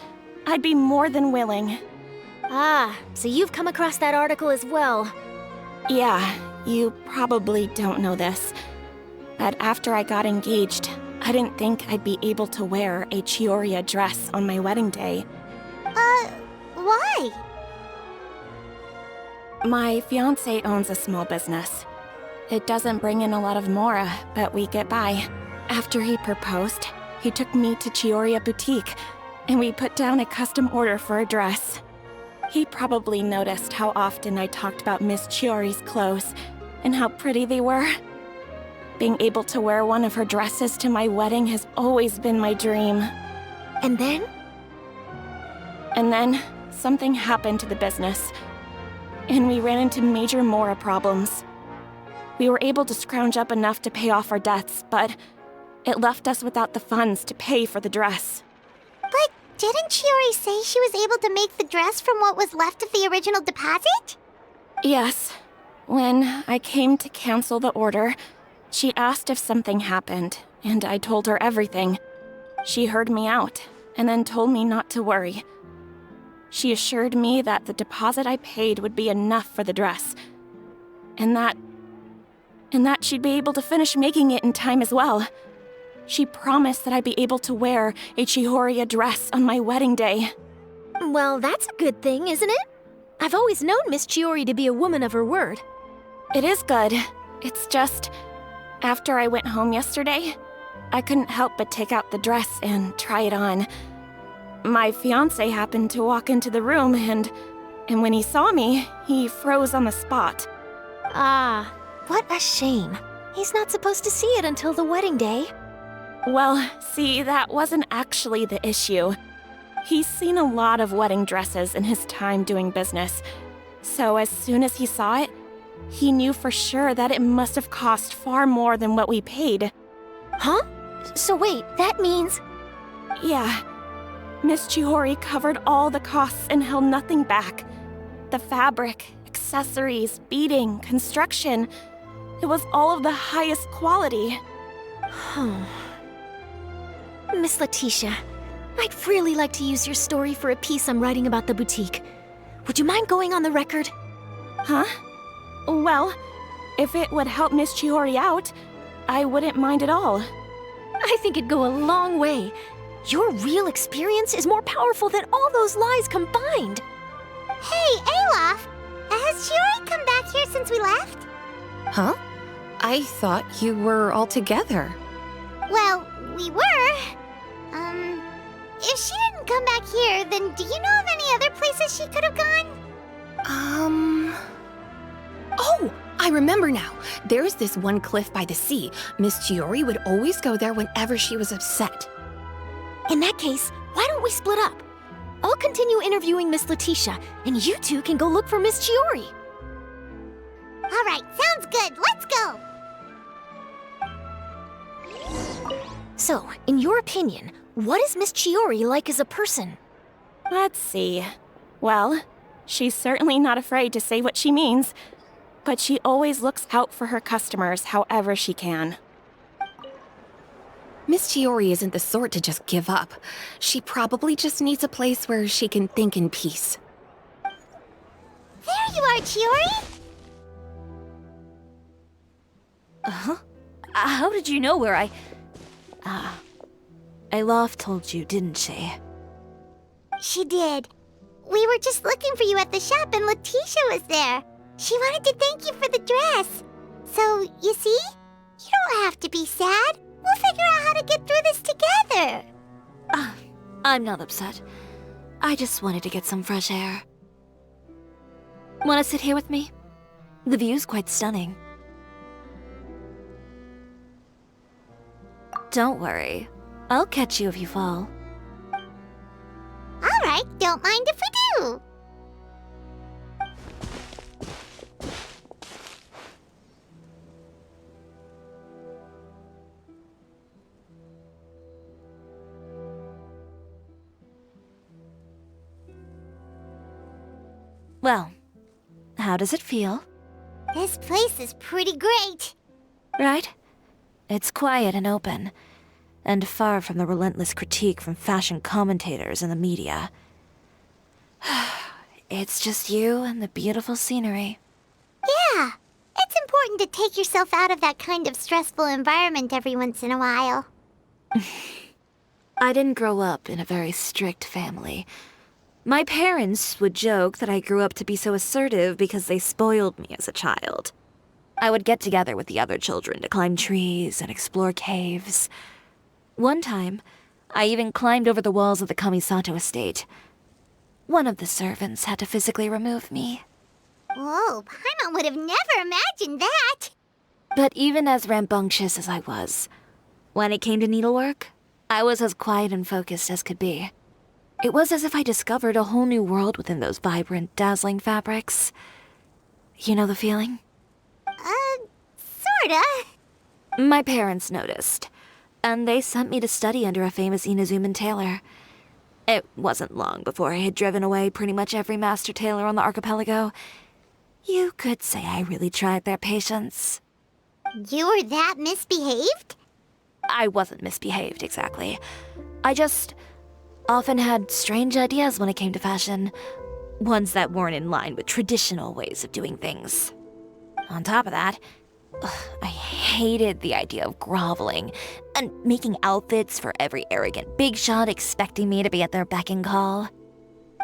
I'd be more than willing. Ah, so you've come across that article as well. Yeah, you probably don't know this, but after I got engaged, I didn't think I'd be able to wear a Chiori dress on my wedding day. Why? My fiancé owns a small business. It doesn't bring in a lot of mora, but we get by. After he proposed, he took me to Chiori Boutique, and we put down a custom order for a dress. He probably noticed how often I talked about Miss Chiori's clothes and how pretty they were. Being able to wear one of her dresses to my wedding has always been my dream. And then? And then, something happened to the business, and we ran into major mora problems. We were able to scrounge up enough to pay off our debts, but it left us without the funds to pay for the dress. But didn't Chiori say she was able to make the dress from what was left of the original deposit? Yes. When I came to cancel the order, she asked if something happened, and I told her everything. She heard me out, and then told me not to worry. She assured me that the deposit I paid would be enough for the dress, and that she'd be able to finish making it in time as well. She promised that I'd be able to wear a Chiori dress on my wedding day. Well, that's a good thing, isn't it? I've always known Miss Chiori to be a woman of her word. It is good. It's just, after I went home yesterday, I couldn't help but take out the dress and try it on. My fiancé happened to walk into the room and when he saw me, he froze on the spot. Ah, what a shame. He's not supposed to see it until the wedding day. Well, see, that wasn't actually the issue. He's seen a lot of wedding dresses in his time doing business, so as soon as he saw it, he knew for sure that it must have cost far more than what we paid. Huh? So wait, that means... Yeah. Miss Chiori covered all the costs and held nothing back. The fabric, accessories, beading, construction, it was all of the highest quality. Miss Letitia, I'd really like to use your story for a piece I'm writing about the boutique. Would you mind going on the record? Huh? Well, if it would help Miss Chiori out, I wouldn't mind at all. I think it'd go a long way. Your real experience is more powerful than all those lies combined. Hey, Olaf! Has Chiori come back here since we left? Huh? I thought you were all together. Well, we were. If she didn't come back here, then do you know of any other places she could have gone? Oh, I remember now. There's this one cliff by the sea. Miss Chiori would always go there whenever she was upset. In that case, why don't we split up? I'll continue interviewing Miss Letitia, and you two can go look for Miss Chiori. All right, sounds good. Let's go. So, in your opinion, what is Miss Chiori like as a person? Let's see. Well, she's certainly not afraid to say what she means, but she always looks out for her customers however she can. Miss Chiori isn't the sort to just give up. She probably just needs a place where she can think in peace. There you are, Chiori! Uh-huh. How did you know where Olaf told you, didn't she? She did. We were just looking for you at the shop and Letitia was there. She wanted to thank you for the dress. So, you see? You don't have to be sad. We'll figure out how to get through this together. I'm not upset. I just wanted to get some fresh air. Want to sit here with me? The view's quite stunning. Don't worry. I'll catch you if you fall. All right, don't mind if we do. Well, how does it feel? This place is pretty great. Right? It's quiet and open, and far from the relentless critique from fashion commentators and the media. It's just you and the beautiful scenery. Yeah, it's important to take yourself out of that kind of stressful environment every once in a while. I didn't grow up in a very strict family. My parents would joke that I grew up to be so assertive because they spoiled me as a child. I would get together with the other children to climb trees and explore caves. One time, I even climbed over the walls of the Kamisato estate. One of the servants had to physically remove me. Whoa, Paimon would have never imagined that! But even as rambunctious as I was, when it came to needlework, I was as quiet and focused as could be. It was as if I discovered a whole new world within those vibrant, dazzling fabrics. You know the feeling? Sorta. My parents noticed, and they sent me to study under a famous Inazuman tailor. It wasn't long before I had driven away pretty much every master tailor on the archipelago. You could say I really tried their patience. You were that misbehaved? I wasn't misbehaved, exactly. I just often had strange ideas when it came to fashion. Ones that weren't in line with traditional ways of doing things. On top of that, I hated the idea of groveling and making outfits for every arrogant big shot expecting me to be at their beck and call.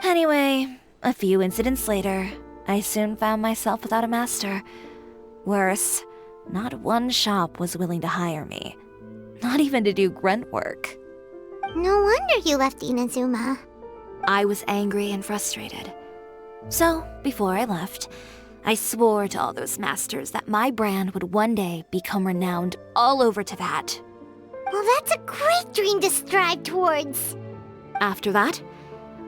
Anyway, a few incidents later, I soon found myself without a master. Worse, not one shop was willing to hire me. Not even to do grunt work. No wonder you left Inazuma. I was angry and frustrated. So, before I left, I swore to all those masters that my brand would one day become renowned all over Teyvat. Well, that's a great dream to strive towards. After that,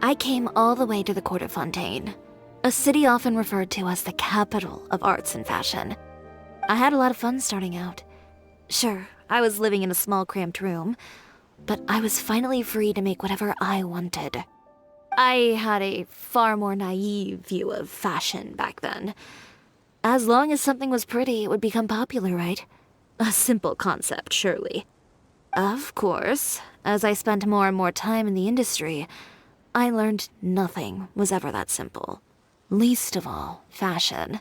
I came all the way to the court of Fontaine, a city often referred to as the capital of arts and fashion. I had a lot of fun starting out. Sure, I was living in a small cramped room, but I was finally free to make whatever I wanted. I had a far more naive view of fashion back then. As long as something was pretty, it would become popular, right? A simple concept, surely. Of course, as I spent more and more time in the industry, I learned nothing was ever that simple. Least of all, fashion.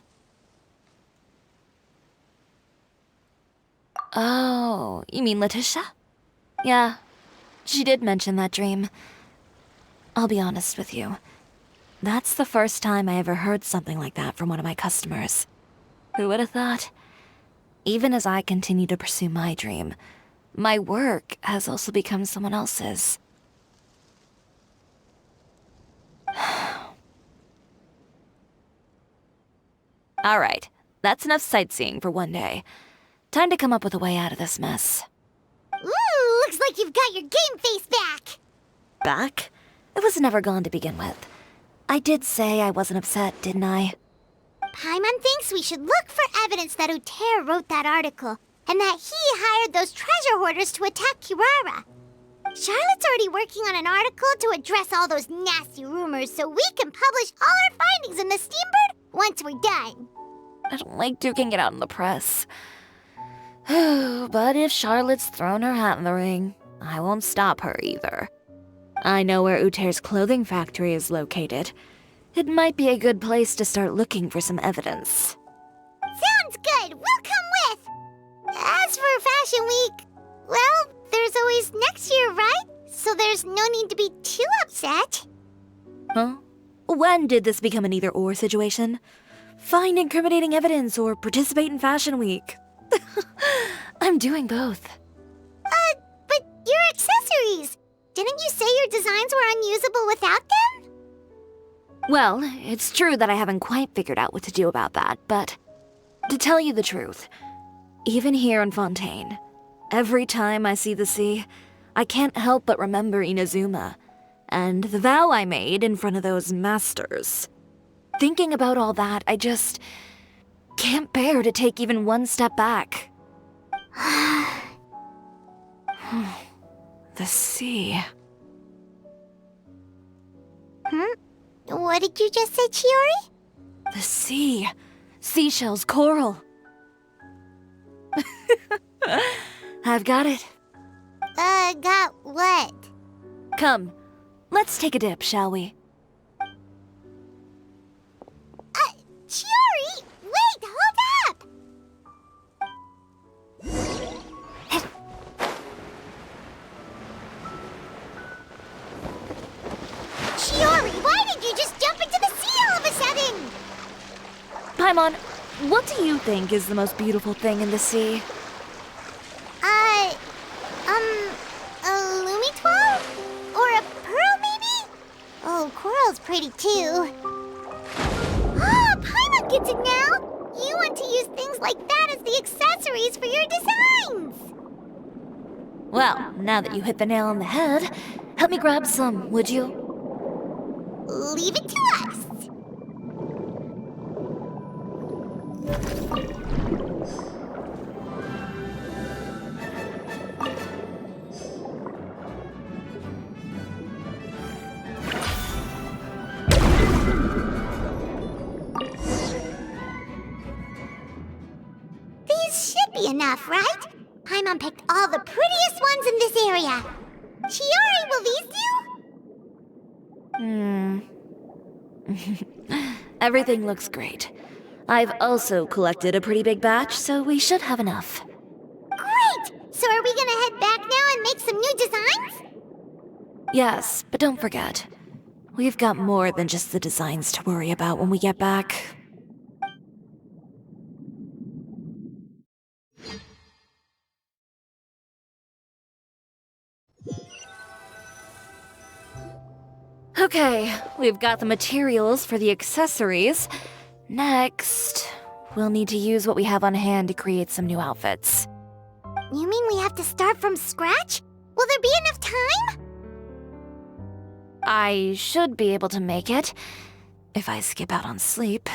Oh, you mean Letitia? Yeah, she did mention that dream. I'll be honest with you. That's the first time I ever heard something like that from one of my customers. Who would have thought? Even as I continue to pursue my dream, my work has also become someone else's. Alright, that's enough sightseeing for one day. Time to come up with a way out of this mess. Ooh, looks like you've got your game face back! Back? It was never gone to begin with. I did say I wasn't upset, didn't I? Paimon thinks we should look for evidence that Uter wrote that article, and that he hired those treasure hoarders to attack Kirara. Charlotte's already working on an article to address all those nasty rumors so we can publish all our findings in the Steambird once we're done. I don't like duking it out in the press. But if Charlotte's thrown her hat in the ring, I won't stop her either. I know where Uter's clothing factory is located. It might be a good place to start looking for some evidence. Sounds good! We'll come with! As for Fashion Week, well, there's always next year, right? So there's no need to be too upset. Huh? When did this become an either-or situation? Find incriminating evidence or participate in Fashion Week. I'm doing both. But your accessories! Didn't you say your designs were unusable without them? Well, it's true that I haven't quite figured out what to do about that, but to tell you the truth, even here in Fontaine, every time I see the sea, I can't help but remember Inazuma and the vow I made in front of those masters. Thinking about all that, I just can't bear to take even one step back. The sea. What did you just say, Chiori? The sea. Seashells, coral. I've got it. Got what? Come, let's take a dip, shall we? Chiori! Wait, hold up! Chiori, why did you just jump into the sea all of a sudden? Paimon, what do you think is the most beautiful thing in the sea? A Lumitwall? Or a pearl, maybe? Oh, coral's pretty too. Ah, Paimon gets it now! You want to use things like that as the accessories for your designs! Well, now that you hit the nail on the head, help me grab some, would you? Leave it to us! These should be enough, right? Paimon picked all the prettiest ones in this area. Chiori, will these do? Everything looks great. I've also collected a pretty big batch, so we should have enough. Great! So are we gonna head back now and make some new designs? Yes, but don't forget, we've got more than just the designs to worry about when we get back. Okay, we've got the materials for the accessories. Next, we'll need to use what we have on hand to create some new outfits. You mean we have to start from scratch? Will there be enough time? I should be able to make it, if I skip out on sleep.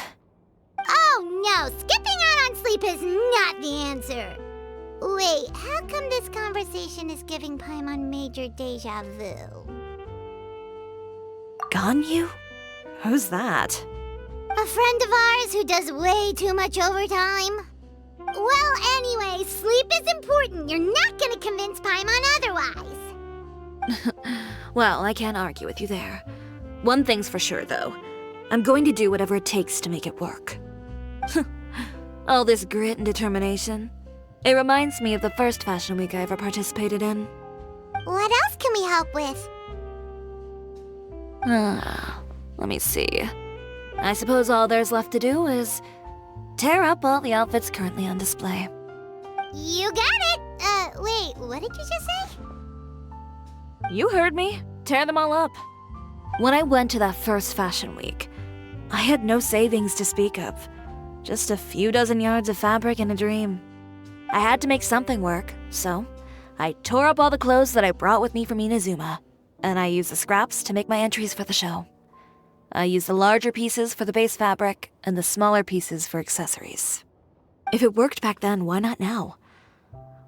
Oh no, skipping out on sleep is not the answer. Wait, how come this conversation is giving Paimon major deja vu? Ganyu? Who's that? A friend of ours who does way too much overtime. Well, anyway, sleep is important. You're not gonna convince Paimon otherwise. Well, I can't argue with you there. One thing's for sure, though. I'm going to do whatever it takes to make it work. All this grit and determination. It reminds me of the first fashion week I ever participated in. What else can we help with? Let me see. I suppose all there's left to do is tear up all the outfits currently on display. You got it! Wait, what did you just say? You heard me. Tear them all up. When I went to that first fashion week, I had no savings to speak of. Just a few dozen yards of fabric and a dream. I had to make something work, so I tore up all the clothes that I brought with me from Inazuma, and I used the scraps to make my entries for the show. I used the larger pieces for the base fabric and the smaller pieces for accessories. If it worked back then, why not now?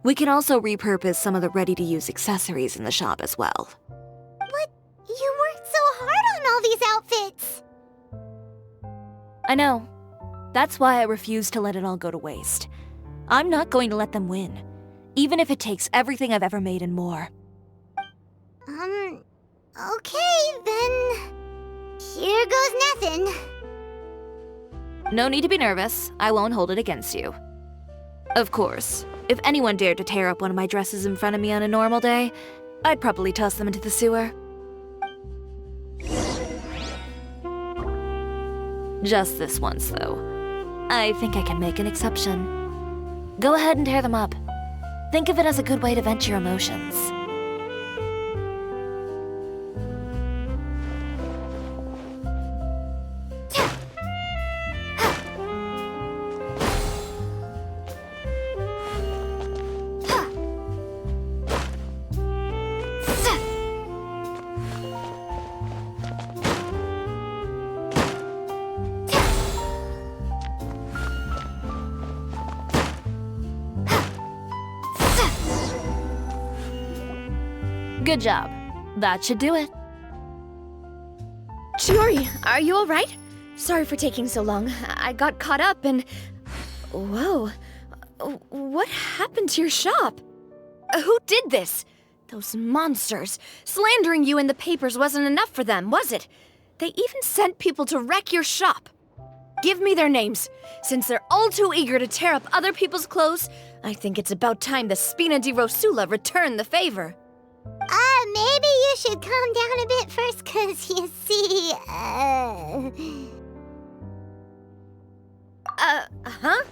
We can also repurpose some of the ready-to-use accessories in the shop as well. But you worked so hard on all these outfits! I know. That's why I refuse to let it all go to waste. I'm not going to let them win, even if it takes everything I've ever made and more. Okay, then... Here goes nothing. No need to be nervous. I won't hold it against you. Of course, if anyone dared to tear up one of my dresses in front of me on a normal day, I'd probably toss them into the sewer. Just this once, though. I think I can make an exception. Go ahead and tear them up. Think of it as a good way to vent your emotions. Good job. That should do it. Chiori, are you alright? Sorry for taking so long. I got caught up and... Whoa. What happened to your shop? Who did this? Those monsters. Slandering you in the papers wasn't enough for them, was it? They even sent people to wreck your shop. Give me their names. Since they're all too eager to tear up other people's clothes, I think it's about time the Spina di Rosula return the favor. Maybe you should calm down a bit first, 'cause you see, Huh?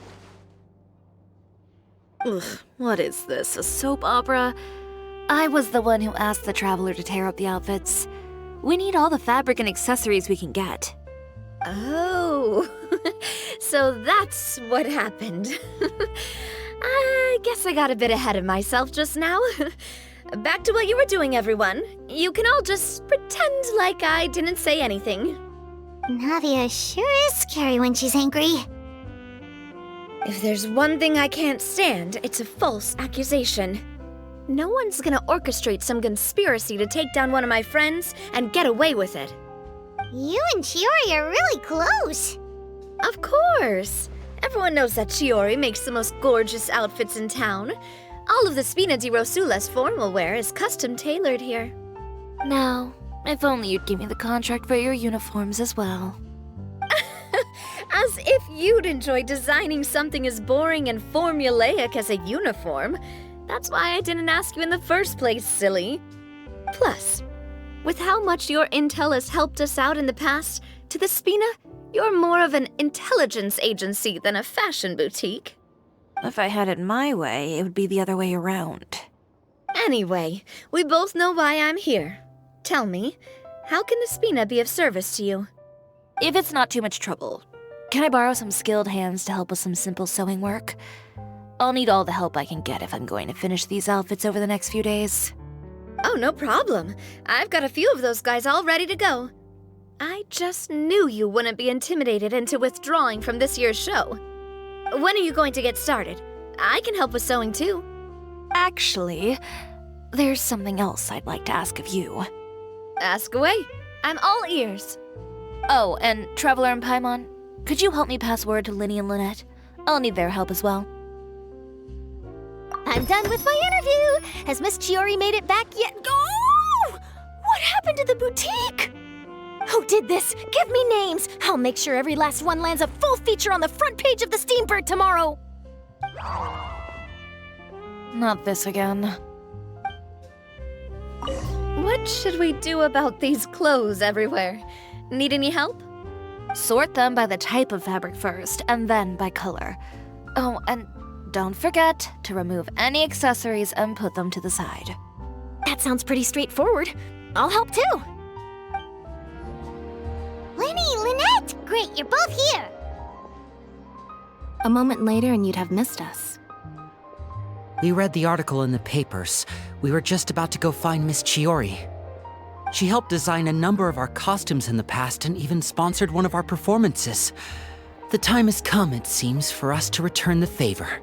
Ugh, what is this, a soap opera? I was the one who asked the Traveler to tear up the outfits. We need all the fabric and accessories we can get. Oh, so that's what happened. I guess I got a bit ahead of myself just now. Back to what you were doing, everyone. You can all just pretend like I didn't say anything. Navia sure is scary when she's angry. If there's one thing I can't stand, it's a false accusation. No one's gonna orchestrate some conspiracy to take down one of my friends and get away with it. You and Chiori are really close. Of course! Everyone knows that Chiori makes the most gorgeous outfits in town. All of the Spina di Rosula's formal wear is custom tailored here. Now, if only you'd give me the contract for your uniforms as well. As if you'd enjoy designing something as boring and formulaic as a uniform. That's why I didn't ask you in the first place, silly. Plus, with how much your intel has helped us out in the past, to the Spina, you're more of an intelligence agency than a fashion boutique. If I had it my way, it would be the other way around. Anyway, we both know why I'm here. Tell me, how can the Spina be of service to you? If it's not too much trouble, can I borrow some skilled hands to help with some simple sewing work? I'll need all the help I can get if I'm going to finish these outfits over the next few days. Oh, no problem. I've got a few of those guys all ready to go. I just knew you wouldn't be intimidated into withdrawing from this year's show. When are you going to get started? I can help with sewing too. Actually, there's something else I'd like to ask of you. Ask away. I'm all ears. Oh, and Traveler and Paimon, could you help me pass word to Linny and Lynette? I'll need their help as well. I'm done with my interview. Has Miss Chiori made it back yet? Oh! What happened to the boutique? Who did this? Give me names. I'll make sure every last one lands a full feature on the front page of the Steambird tomorrow. Not this again. What should we do about these clothes everywhere? Need any help? Sort them by the type of fabric first, and then by color. Oh, and don't forget to remove any accessories and put them to the side. That sounds pretty straightforward. I'll help too. Linny, Lynette! Great, you're both here! A moment later and you'd have missed us. We read the article in the papers. We were just about to go find Miss Chiori. She helped design a number of our costumes in the past and even sponsored one of our performances. The time has come, it seems, for us to return the favor.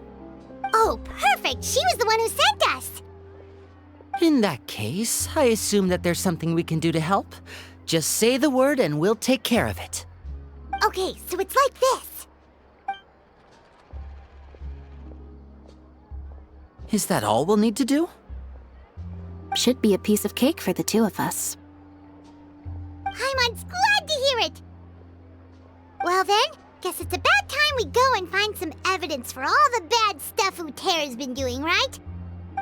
Oh, perfect! She was the one who sent us! In that case, I assume that there's something we can do to help. Just say the word and we'll take care of it. Okay, so it's like this. Is that all we'll need to do? Should be a piece of cake for the two of us. Paimon's glad to hear it! Well then, guess it's about time we go and find some evidence for all the bad stuff Uterra's been doing, right?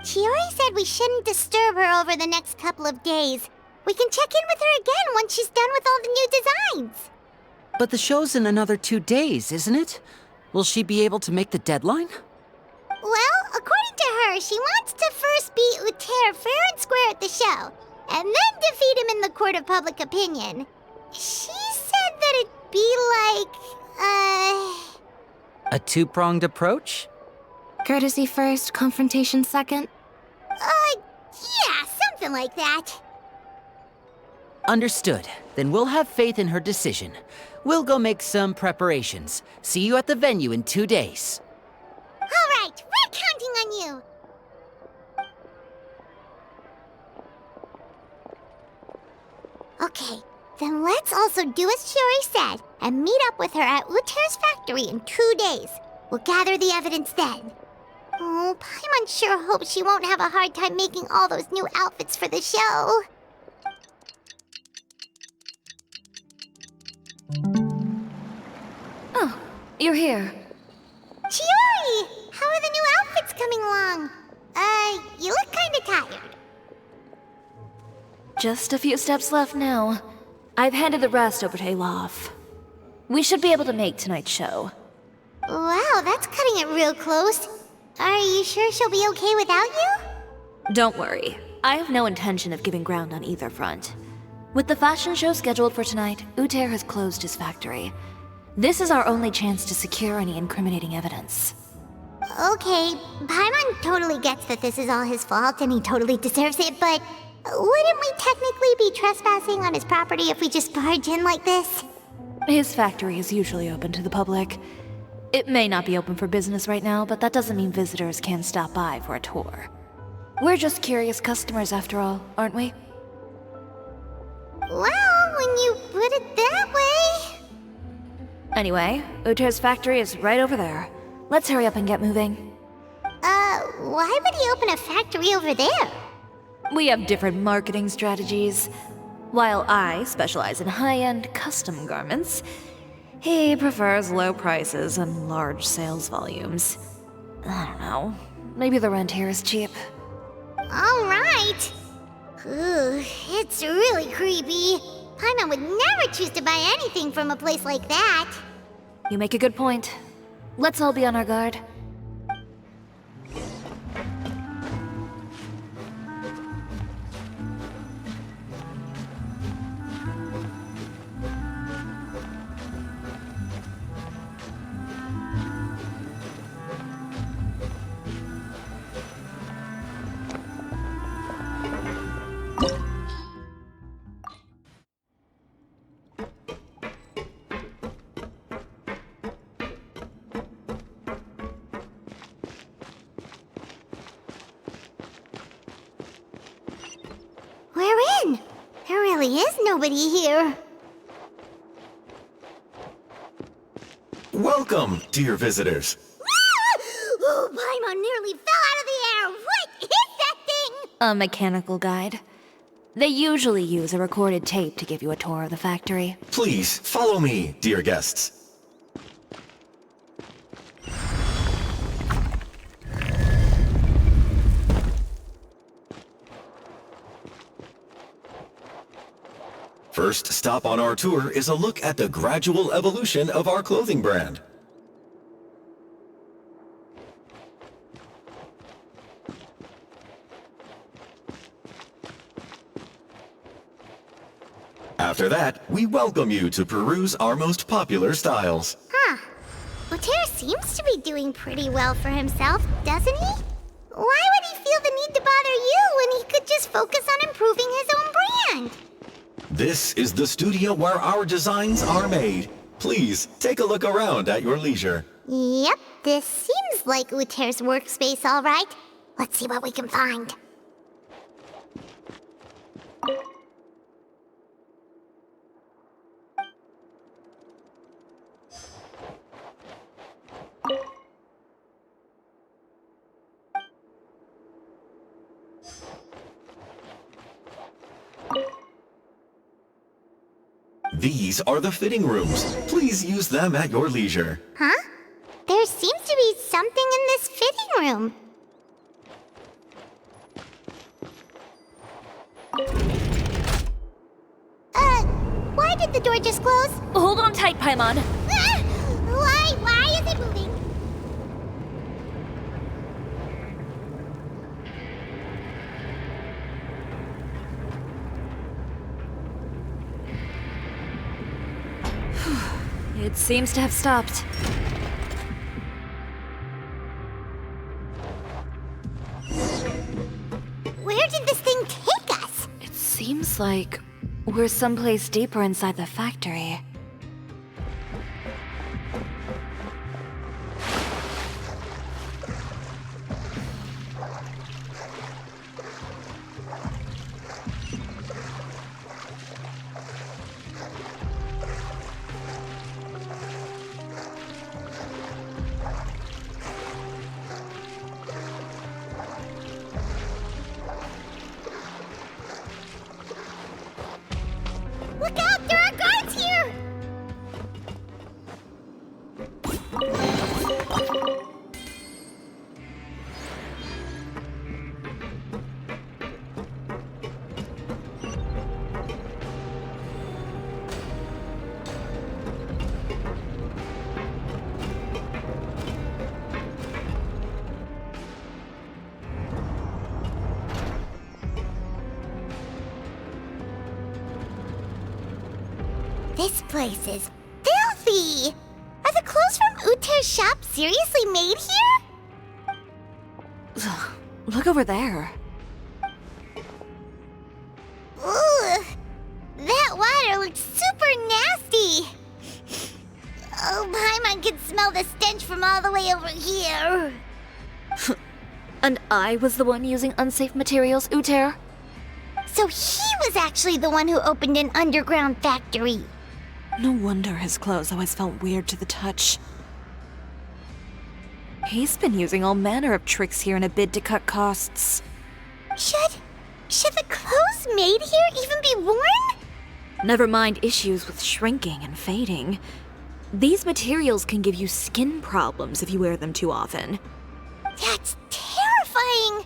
Chiori said we shouldn't disturb her over the next couple of days. We can check in with her again once she's done with all the new designs. But the show's in another 2 days, isn't it? Will she be able to make the deadline? Well, according to her, she wants to first beat Uter fair and square at the show, and then defeat him in the court of public opinion. She said that it'd be like, A two-pronged approach? Courtesy first, confrontation second? Yeah, something like that. Understood. Then we'll have faith in her decision. We'll go make some preparations. See you at the venue in 2 days. All right, we're counting on you. Okay, Then let's also do as Chiori said and meet up with her at Uter's factory in 2 days. We'll gather the evidence then. Oh, Paimon sure hopes she won't have a hard time making all those new outfits for the show. Oh, you're here. Chiori! How are the new outfits coming along? You look kinda tired. Just a few steps left now. I've handed the rest over to Teyvat. We should be able to make tonight's show. Wow, that's cutting it real close. Are you sure she'll be okay without you? Don't worry. I have no intention of giving ground on either front. With the fashion show scheduled for tonight, Uter has closed his factory. This is our only chance to secure any incriminating evidence. Okay, Paimon totally gets that this is all his fault and he totally deserves it, but wouldn't we technically be trespassing on his property if we just barge in like this? His factory is usually open to the public. It may not be open for business right now, but that doesn't mean visitors can't stop by for a tour. We're just curious customers after all, aren't we? Well, when you put it that way... Anyway, Uter's factory is right over there. Let's hurry up and get moving. Why would he open a factory over there? We have different marketing strategies. While I specialize in high-end custom garments, he prefers low prices and large sales volumes. I don't know. Maybe the rent here is cheap. Alright. Ooh, it's really creepy. Paimon would never choose to buy anything from a place like that. You make a good point. Let's all be on our guard. We're in. There really is nobody here. Welcome, dear visitors. Oh, Paimon nearly fell out of the air. What is that thing? A mechanical guide. They usually use a recorded tape to give you a tour of the factory. Please, follow me, dear guests. First stop on our tour is a look at the gradual evolution of our clothing brand. After that, we welcome you to peruse our most popular styles. Huh. Uter seems to be doing pretty well for himself, doesn't he? Why would he feel the need to bother you when he could just focus on improving his own brand? This is the studio where our designs are made. Please, take a look around at your leisure. Yep, this seems like Uter's workspace, all right. Let's see what we can find. These are the fitting rooms. Please use them at your leisure. Huh? There seems to be something in this fitting room. Why did the door just close? Hold on tight, Paimon. Ah! Why is it moving? It seems to have stopped. Where did this thing take us? It seems like we're someplace deeper inside the factory. This place is filthy! Are the clothes from Uter's shop seriously made here? Look over there. Ugh! That water looks super nasty! Oh, Paimon can smell the stench from all the way over here. And I was the one using unsafe materials, Uter? So he was actually the one who opened an underground factory. No wonder his clothes always felt weird to the touch. He's been using all manner of tricks here in a bid to cut costs. Should the clothes made here even be worn? Never mind issues with shrinking and fading. These materials can give you skin problems if you wear them too often. That's terrifying!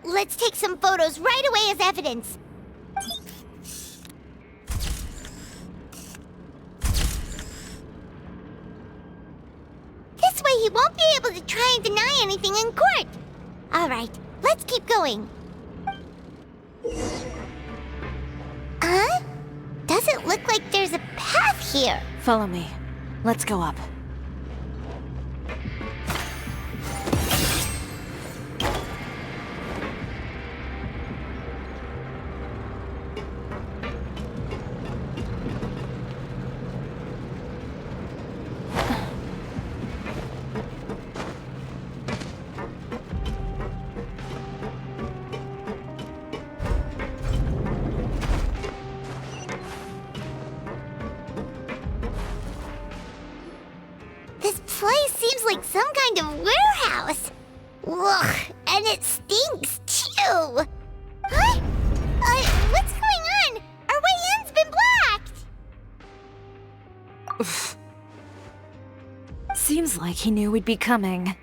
Let's take some photos right away as evidence. This way he won't be able to try and deny anything in court. Alright, let's keep going. Huh? Doesn't look like there's a path here. Follow me. Let's go up. Place seems like some kind of warehouse. Ugh, and it stinks too. Huh? What's going on? Our way in's been blocked. Seems like he knew we'd be coming.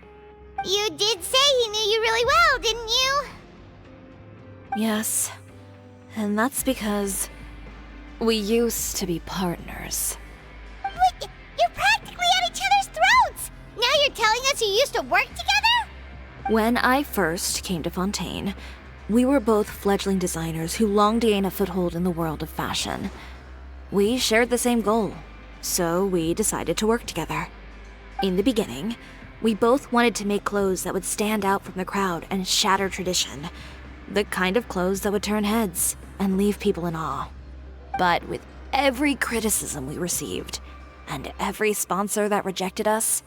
You did say he knew you really well, didn't you? Yes. And that's because we used to be partners. Wait, you're practically at each other's throats! Now you're telling us you used to work together? When I first came to Fontaine, we were both fledgling designers who longed to gain a foothold in the world of fashion. We shared the same goal, so we decided to work together. In the beginning, we both wanted to make clothes that would stand out from the crowd and shatter tradition. The kind of clothes that would turn heads and leave people in awe. But with every criticism we received, and every sponsor that rejected us,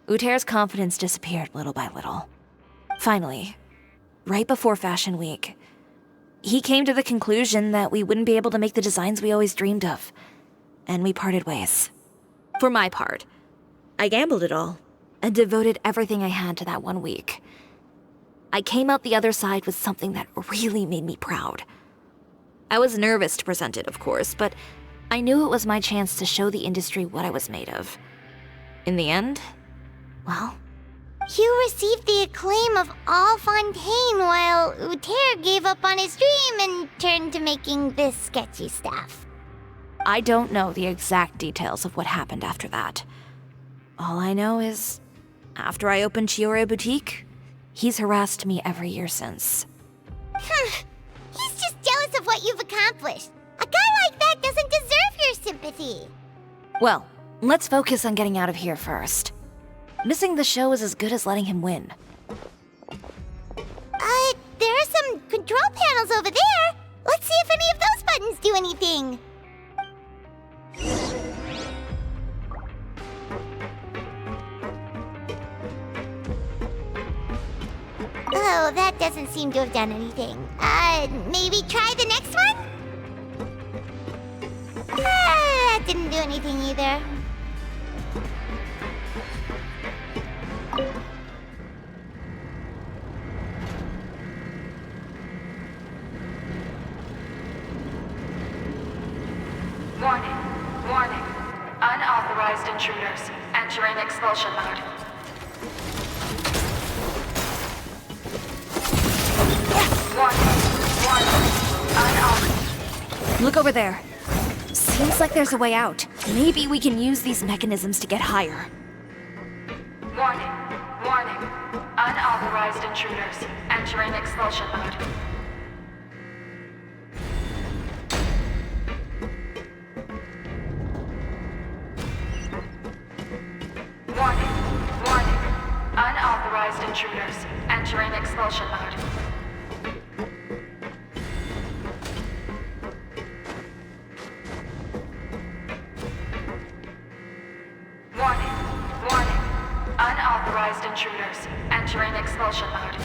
Uter's confidence disappeared little by little. Finally, right before Fashion Week, he came to the conclusion that we wouldn't be able to make the designs we always dreamed of, and we parted ways. For my part, I gambled it all and devoted everything I had to that 1 week. I came out the other side with something that really made me proud. I was nervous to present it, of course, but I knew it was my chance to show the industry what I was made of. In the end, well... You received the acclaim of all Fontaine while Uter gave up on his dream and turned to making this sketchy stuff. I don't know the exact details of what happened after that. All I know is, after I opened Chiori Boutique, he's harassed me every year since. He's just jealous of what you've accomplished. A guy like that doesn't deserve your sympathy. Well, let's focus on getting out of here first. Missing the show is as good as letting him win. There are some control panels over there. Let's see if any of those buttons do anything. Oh, that doesn't seem to have done anything. Maybe try the next one? That didn't do anything either. Warning. Warning. Unauthorized intruders entering expulsion mode. Look over there. Seems like there's a way out. Maybe we can use these mechanisms to get higher. Warning. Warning. Unauthorized intruders entering expulsion mode. intruders. Entering expulsion mode. Warning. Warning. Unauthorized intruders. Entering expulsion mode.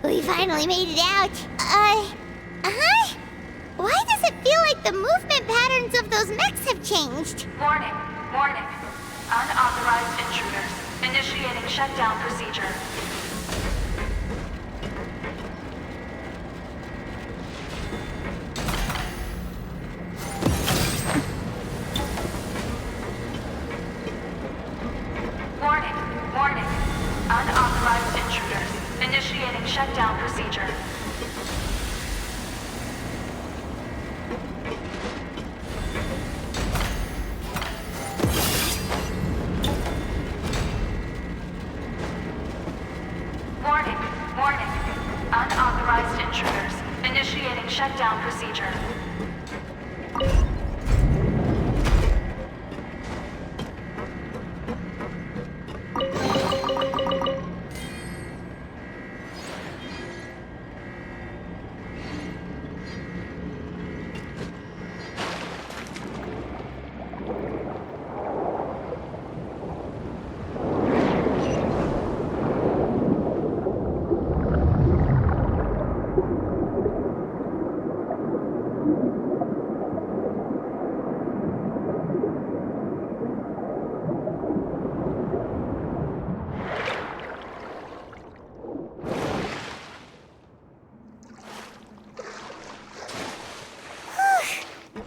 We finally made it out. Why does it feel like the movement patterns of those mechs have changed? Warning. Warning. Unauthorized intruders. Initiating shutdown procedure. Warning. Warning. Unauthorized intruders. Initiating shutdown procedure. Warning. Warning. Unauthorized intruders. Initiating shutdown procedure.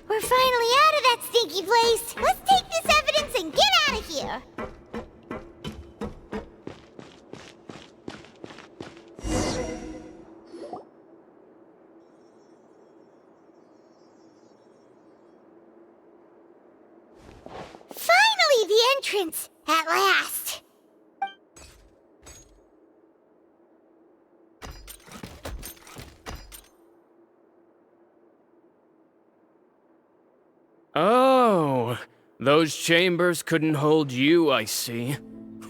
We're finally out of that stinky place. Let's take this evidence and get out of here. Finally, the entrance! At last! Oh, those chambers couldn't hold you, I see.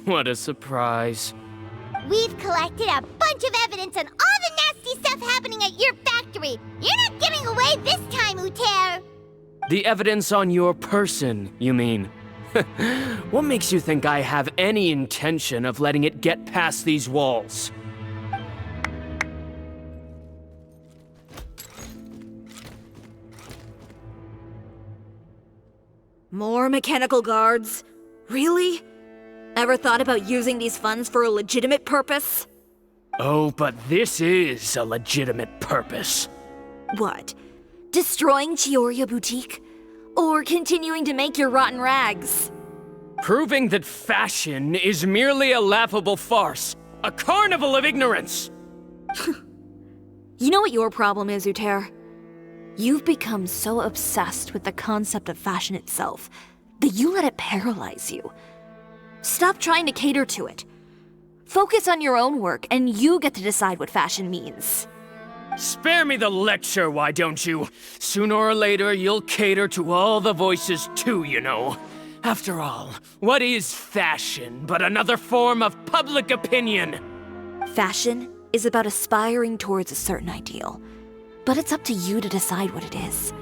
What a surprise. We've collected a bunch of evidence on all the nasty stuff happening at your factory. You're not getting away this time, Uter. The evidence on your person, you mean? What makes you think I have any intention of letting it get past these walls? More mechanical guards? Really? Ever thought about using these funds for a legitimate purpose? Oh, but this is a legitimate purpose. What? Destroying Chiori Boutique? Or continuing to make your rotten rags? Proving that fashion is merely a laughable farce. A carnival of ignorance! You know what your problem is, Uter? You've become so obsessed with the concept of fashion itself that you let it paralyze you. Stop trying to cater to it. Focus on your own work, and you get to decide what fashion means. Spare me the lecture, why don't you? Sooner or later, you'll cater to all the voices too, you know. After all, what is fashion but another form of public opinion? Fashion is about aspiring towards a certain ideal, but it's up to you to decide what it is.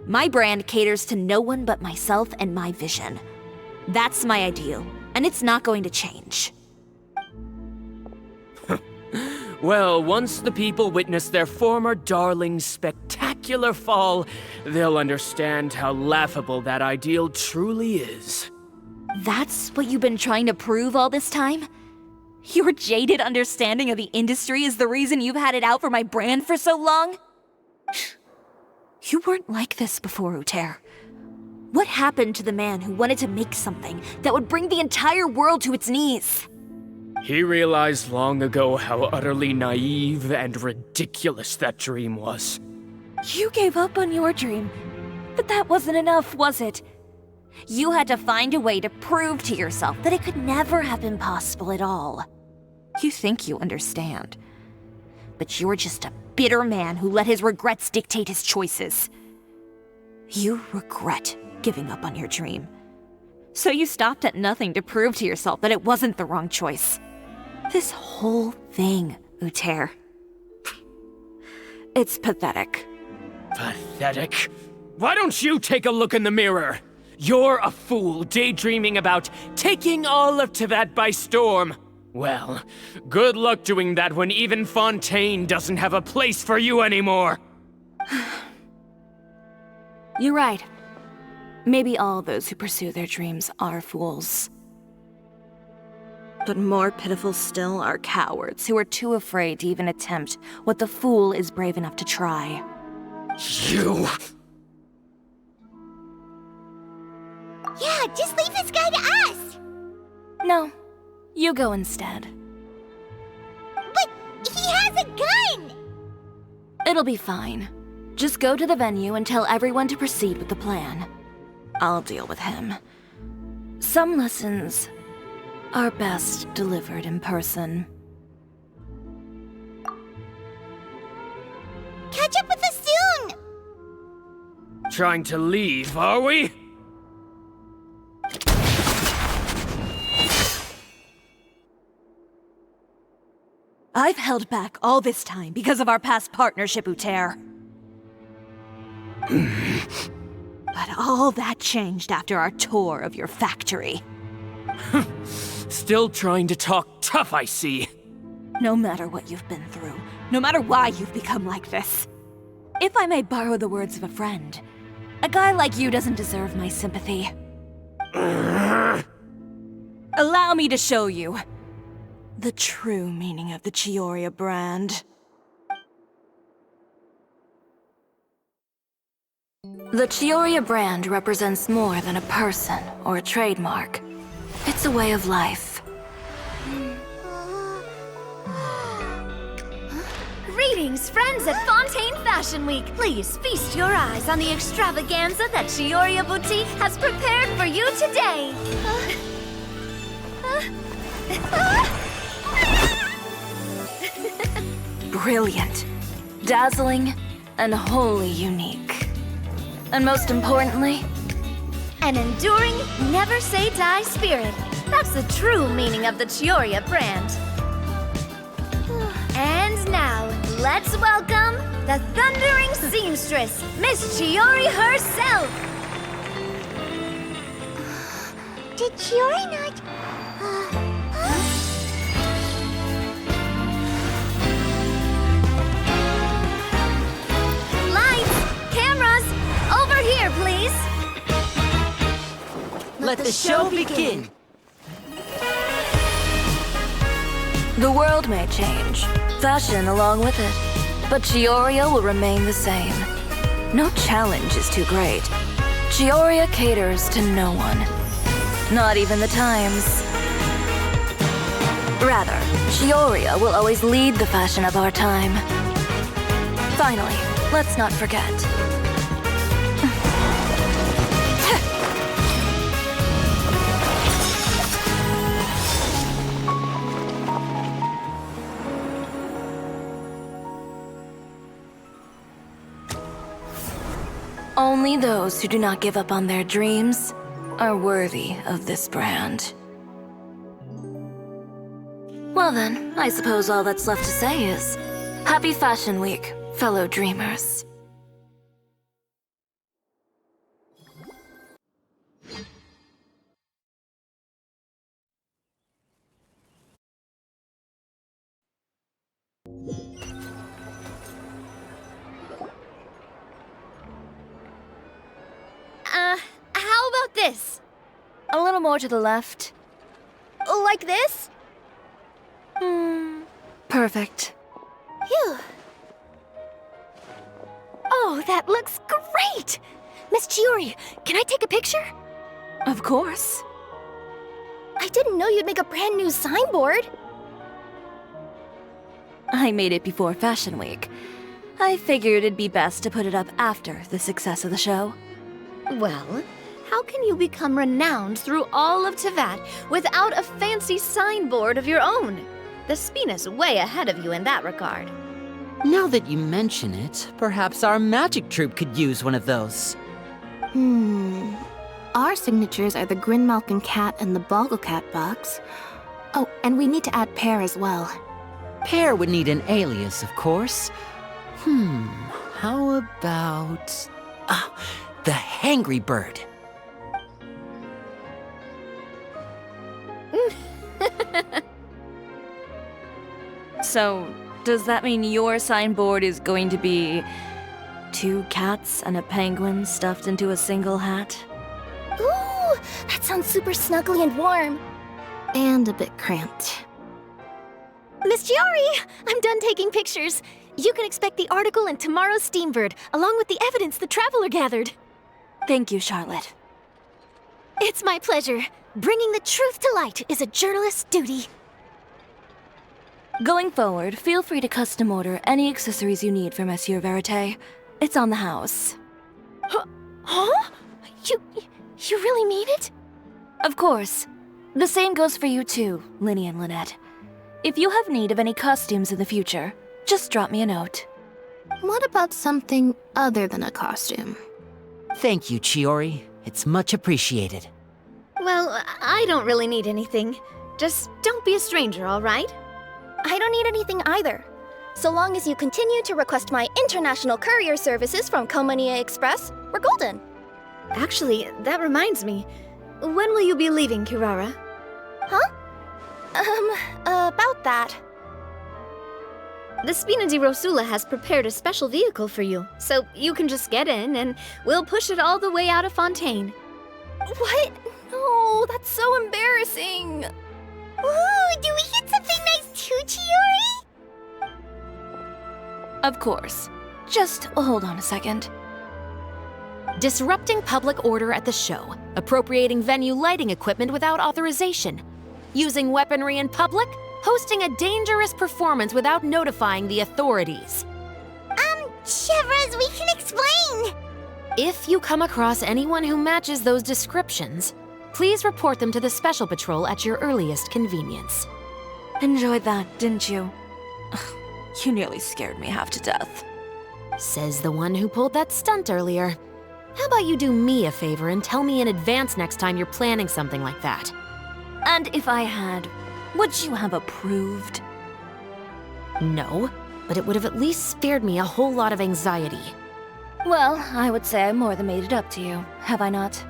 My brand caters to no one but myself and my vision. That's my ideal, and it's not going to change. Well, once the people witness their former darling's spectacular fall, they'll understand how laughable that ideal truly is. That's what you've been trying to prove all this time? Your jaded understanding of the industry is the reason you've had it out for my brand for so long? You weren't like this before, Uter. What happened to the man who wanted to make something that would bring the entire world to its knees? He realized long ago how utterly naive and ridiculous that dream was. You gave up on your dream, but that wasn't enough, was it? You had to find a way to prove to yourself that it could never have been possible at all. You think you understand, but you're just a bitter man who let his regrets dictate his choices. You regret giving up on your dream. So you stopped at nothing to prove to yourself that it wasn't the wrong choice. This whole thing, Uter. It's pathetic. Pathetic? Why don't you take a look in the mirror? You're a fool daydreaming about taking all of Teyvat by storm. Well, good luck doing that when even Fontaine doesn't have a place for you anymore. You're right. Maybe all those who pursue their dreams are fools. But more pitiful still are cowards who are too afraid to even attempt what the fool is brave enough to try. You... Yeah, just leave this guy to us! No, you go instead. But he has a gun! It'll be fine. Just go to the venue and tell everyone to proceed with the plan. I'll deal with him. Some lessons are best delivered in person. Catch up with us soon! Trying to leave, are we? I've held back all this time because of our past partnership, Uter. But all that changed after our tour of your factory. Still trying to talk tough, I see. No matter what you've been through, no matter why you've become like this. If I may borrow the words of a friend, a guy like you doesn't deserve my sympathy. Allow me to show you the true meaning of the Chiori brand. The Chiori brand represents more than a person or a trademark. It's a way of life. Greetings, friends at Fontaine Fashion Week. Please feast your eyes on the extravaganza that Chiori Boutique has prepared for you today. Brilliant, dazzling, and wholly unique. And most importantly, an enduring, never-say-die spirit. That's the true meaning of the Chiori brand. And now, let's welcome the thundering seamstress, Miss Chiori herself! Did Chiori not... Lights! Cameras! Over here, please! Let the show begin! The world may change, fashion along with it, but Chiori will remain the same. No challenge is too great. Chiori caters to no one, not even the times. Rather, Chiori will always lead the fashion of our time. Finally, let's not forget. Only those who do not give up on their dreams are worthy of this brand. Well then, I suppose all that's left to say is, Happy Fashion Week, fellow dreamers. How about this? A little more to the left. Like this? Perfect. Phew. Oh, that looks great! Miss Chiori, can I take a picture? Of course. I didn't know you'd make a brand new signboard. I made it before Fashion Week. I figured it'd be best to put it up after the success of the show. Well, How can you become renowned through all of Teyvat without a fancy signboard of your own? The Spina's way ahead of you in that regard. Now that you mention it, perhaps our magic troupe could use one of those. Our signatures are the Grinmalkin Cat and the Bogglecat box. Oh, and we need to add Pear as well. Pear would need an alias, of course. How about... the Hangry Bird. So, does that mean your signboard is going to be 2 cats and a penguin stuffed into a single hat? Ooh, that sounds super snuggly and warm. And a bit cramped. Miss Chiori, I'm done taking pictures. You can expect the article in tomorrow's Steambird, along with the evidence the Traveler gathered. Thank you, Charlotte. It's my pleasure. Bringing the truth to light is a journalist's duty. Going forward, feel free to custom order any accessories you need for Monsieur Verite. It's on the house. Huh? You really mean it? Of course. The same goes for you too, Linny and Lynette. If you have need of any costumes in the future, just drop me a note. What about something other than a costume? Thank you, Chiori. It's much appreciated. Well, I don't really need anything. Just don't be a stranger, all right? I don't need anything either. So long as you continue to request my international courier services from Komania Express, we're golden. Actually, that reminds me. When will you be leaving, Kirara? Huh? About that. The Spina di Rosula has prepared a special vehicle for you, so you can just get in and we'll push it all the way out of Fontaine. What? No, that's so embarrassing. Ooh, do we get something nice too, Chiori? Of course. Just hold on a second. Disrupting public order at the show, appropriating venue lighting equipment without authorization, using weaponry in public, hosting a dangerous performance without notifying the authorities. Chevras, we can explain! If you come across anyone who matches those descriptions, please report them to the Special Patrol at your earliest convenience. Enjoyed that, didn't you? Ugh, you nearly scared me half to death. Says the one who pulled that stunt earlier. How about you do me a favor and tell me in advance next time you're planning something like that? And if I had, would you have approved? No, but it would have at least spared me a whole lot of anxiety. Well, I would say I more than made it up to you, have I not?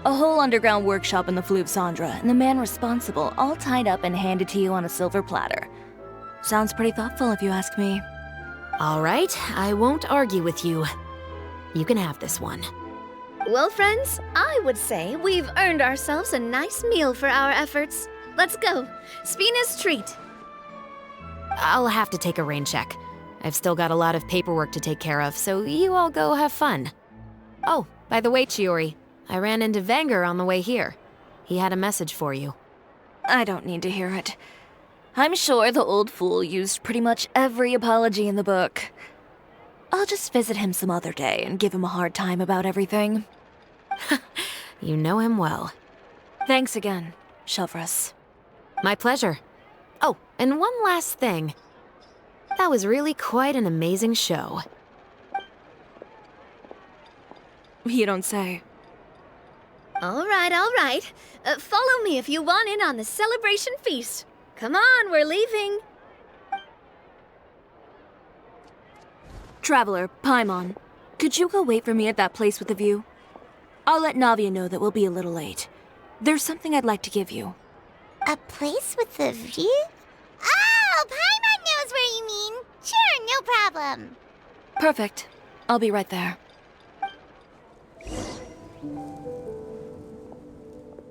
A whole underground workshop in the Fleuve Cendra, and the man responsible all tied up and handed to you on a silver platter. Sounds pretty thoughtful if you ask me. All right, I won't argue with you. You can have this one. Well, friends, I would say we've earned ourselves a nice meal for our efforts. Let's go. Spina's treat. I'll have to take a rain check. I've still got a lot of paperwork to take care of, so you all go have fun. Oh, by the way, Chiori, I ran into Venger on the way here. He had a message for you. I don't need to hear it. I'm sure the old fool used pretty much every apology in the book. I'll just visit him some other day and give him a hard time about everything. You know him well. Thanks again, Chevras. My pleasure. Oh, and one last thing. That was really quite an amazing show. You don't say. All right. Follow me if you want in on the celebration feast. Come on, we're leaving. Traveler, Paimon, could you go wait for me at that place with the view? I'll let Navia know that we'll be a little late. There's something I'd like to give you. A place with a view? Oh, Paimon knows where you mean. Sure, no problem. Perfect. I'll be right there.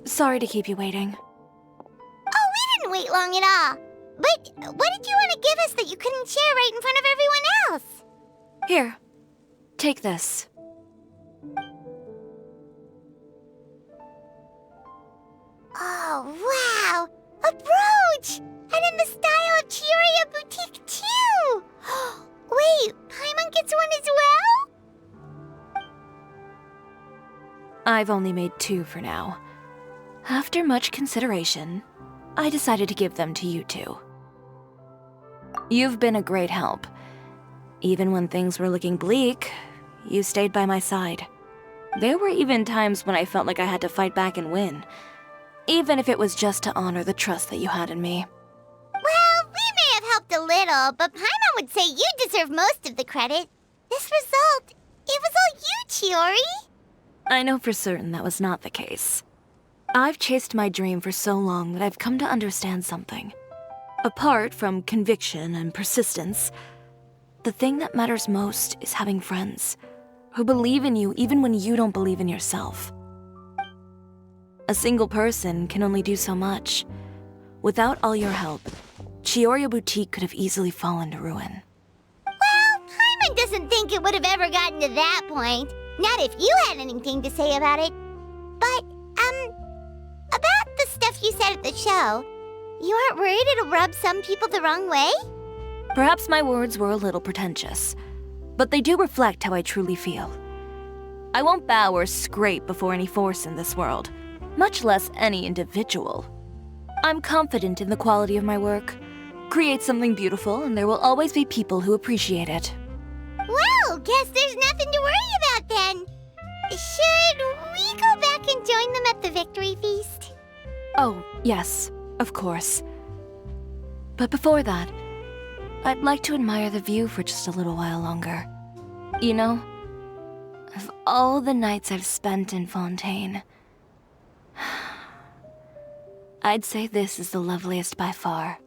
Sorry to keep you waiting. Oh, we didn't wait long at all. But what did you want to give us that you couldn't share right in front of everyone else? Here, take this. Oh, wow! A brooch! And in the style of Chiori Boutique, too! Wait, Paimon gets one as well? I've only made 2 for now. After much consideration, I decided to give them to you 2. You've been a great help. Even when things were looking bleak, you stayed by my side. There were even times when I felt like I had to fight back and win, even if it was just to honor the trust that you had in me. Well, we may have helped a little, but Paimon would say you deserve most of the credit. This result, it was all you, Chiori. I know for certain that was not the case. I've chased my dream for so long that I've come to understand something. Apart from conviction and persistence, the thing that matters most is having friends who believe in you even when you don't believe in yourself. A single person can only do so much. Without all your help, Chiori Boutique could have easily fallen to ruin. Well, Paimon doesn't think it would have ever gotten to that point. Not if you had anything to say about it. But, about the stuff you said at the show, you aren't worried it'll rub some people the wrong way? Perhaps my words were a little pretentious, but they do reflect how I truly feel. I won't bow or scrape before any force in this world, much less any individual. I'm confident in the quality of my work. Create something beautiful, and there will always be people who appreciate it. Well, guess there's nothing to worry about then. Should we go back and join them at the victory feast? Oh, yes, of course. But before that, I'd like to admire the view for just a little while longer. You know, of all the nights I've spent in Fontaine, I'd say this is the loveliest by far.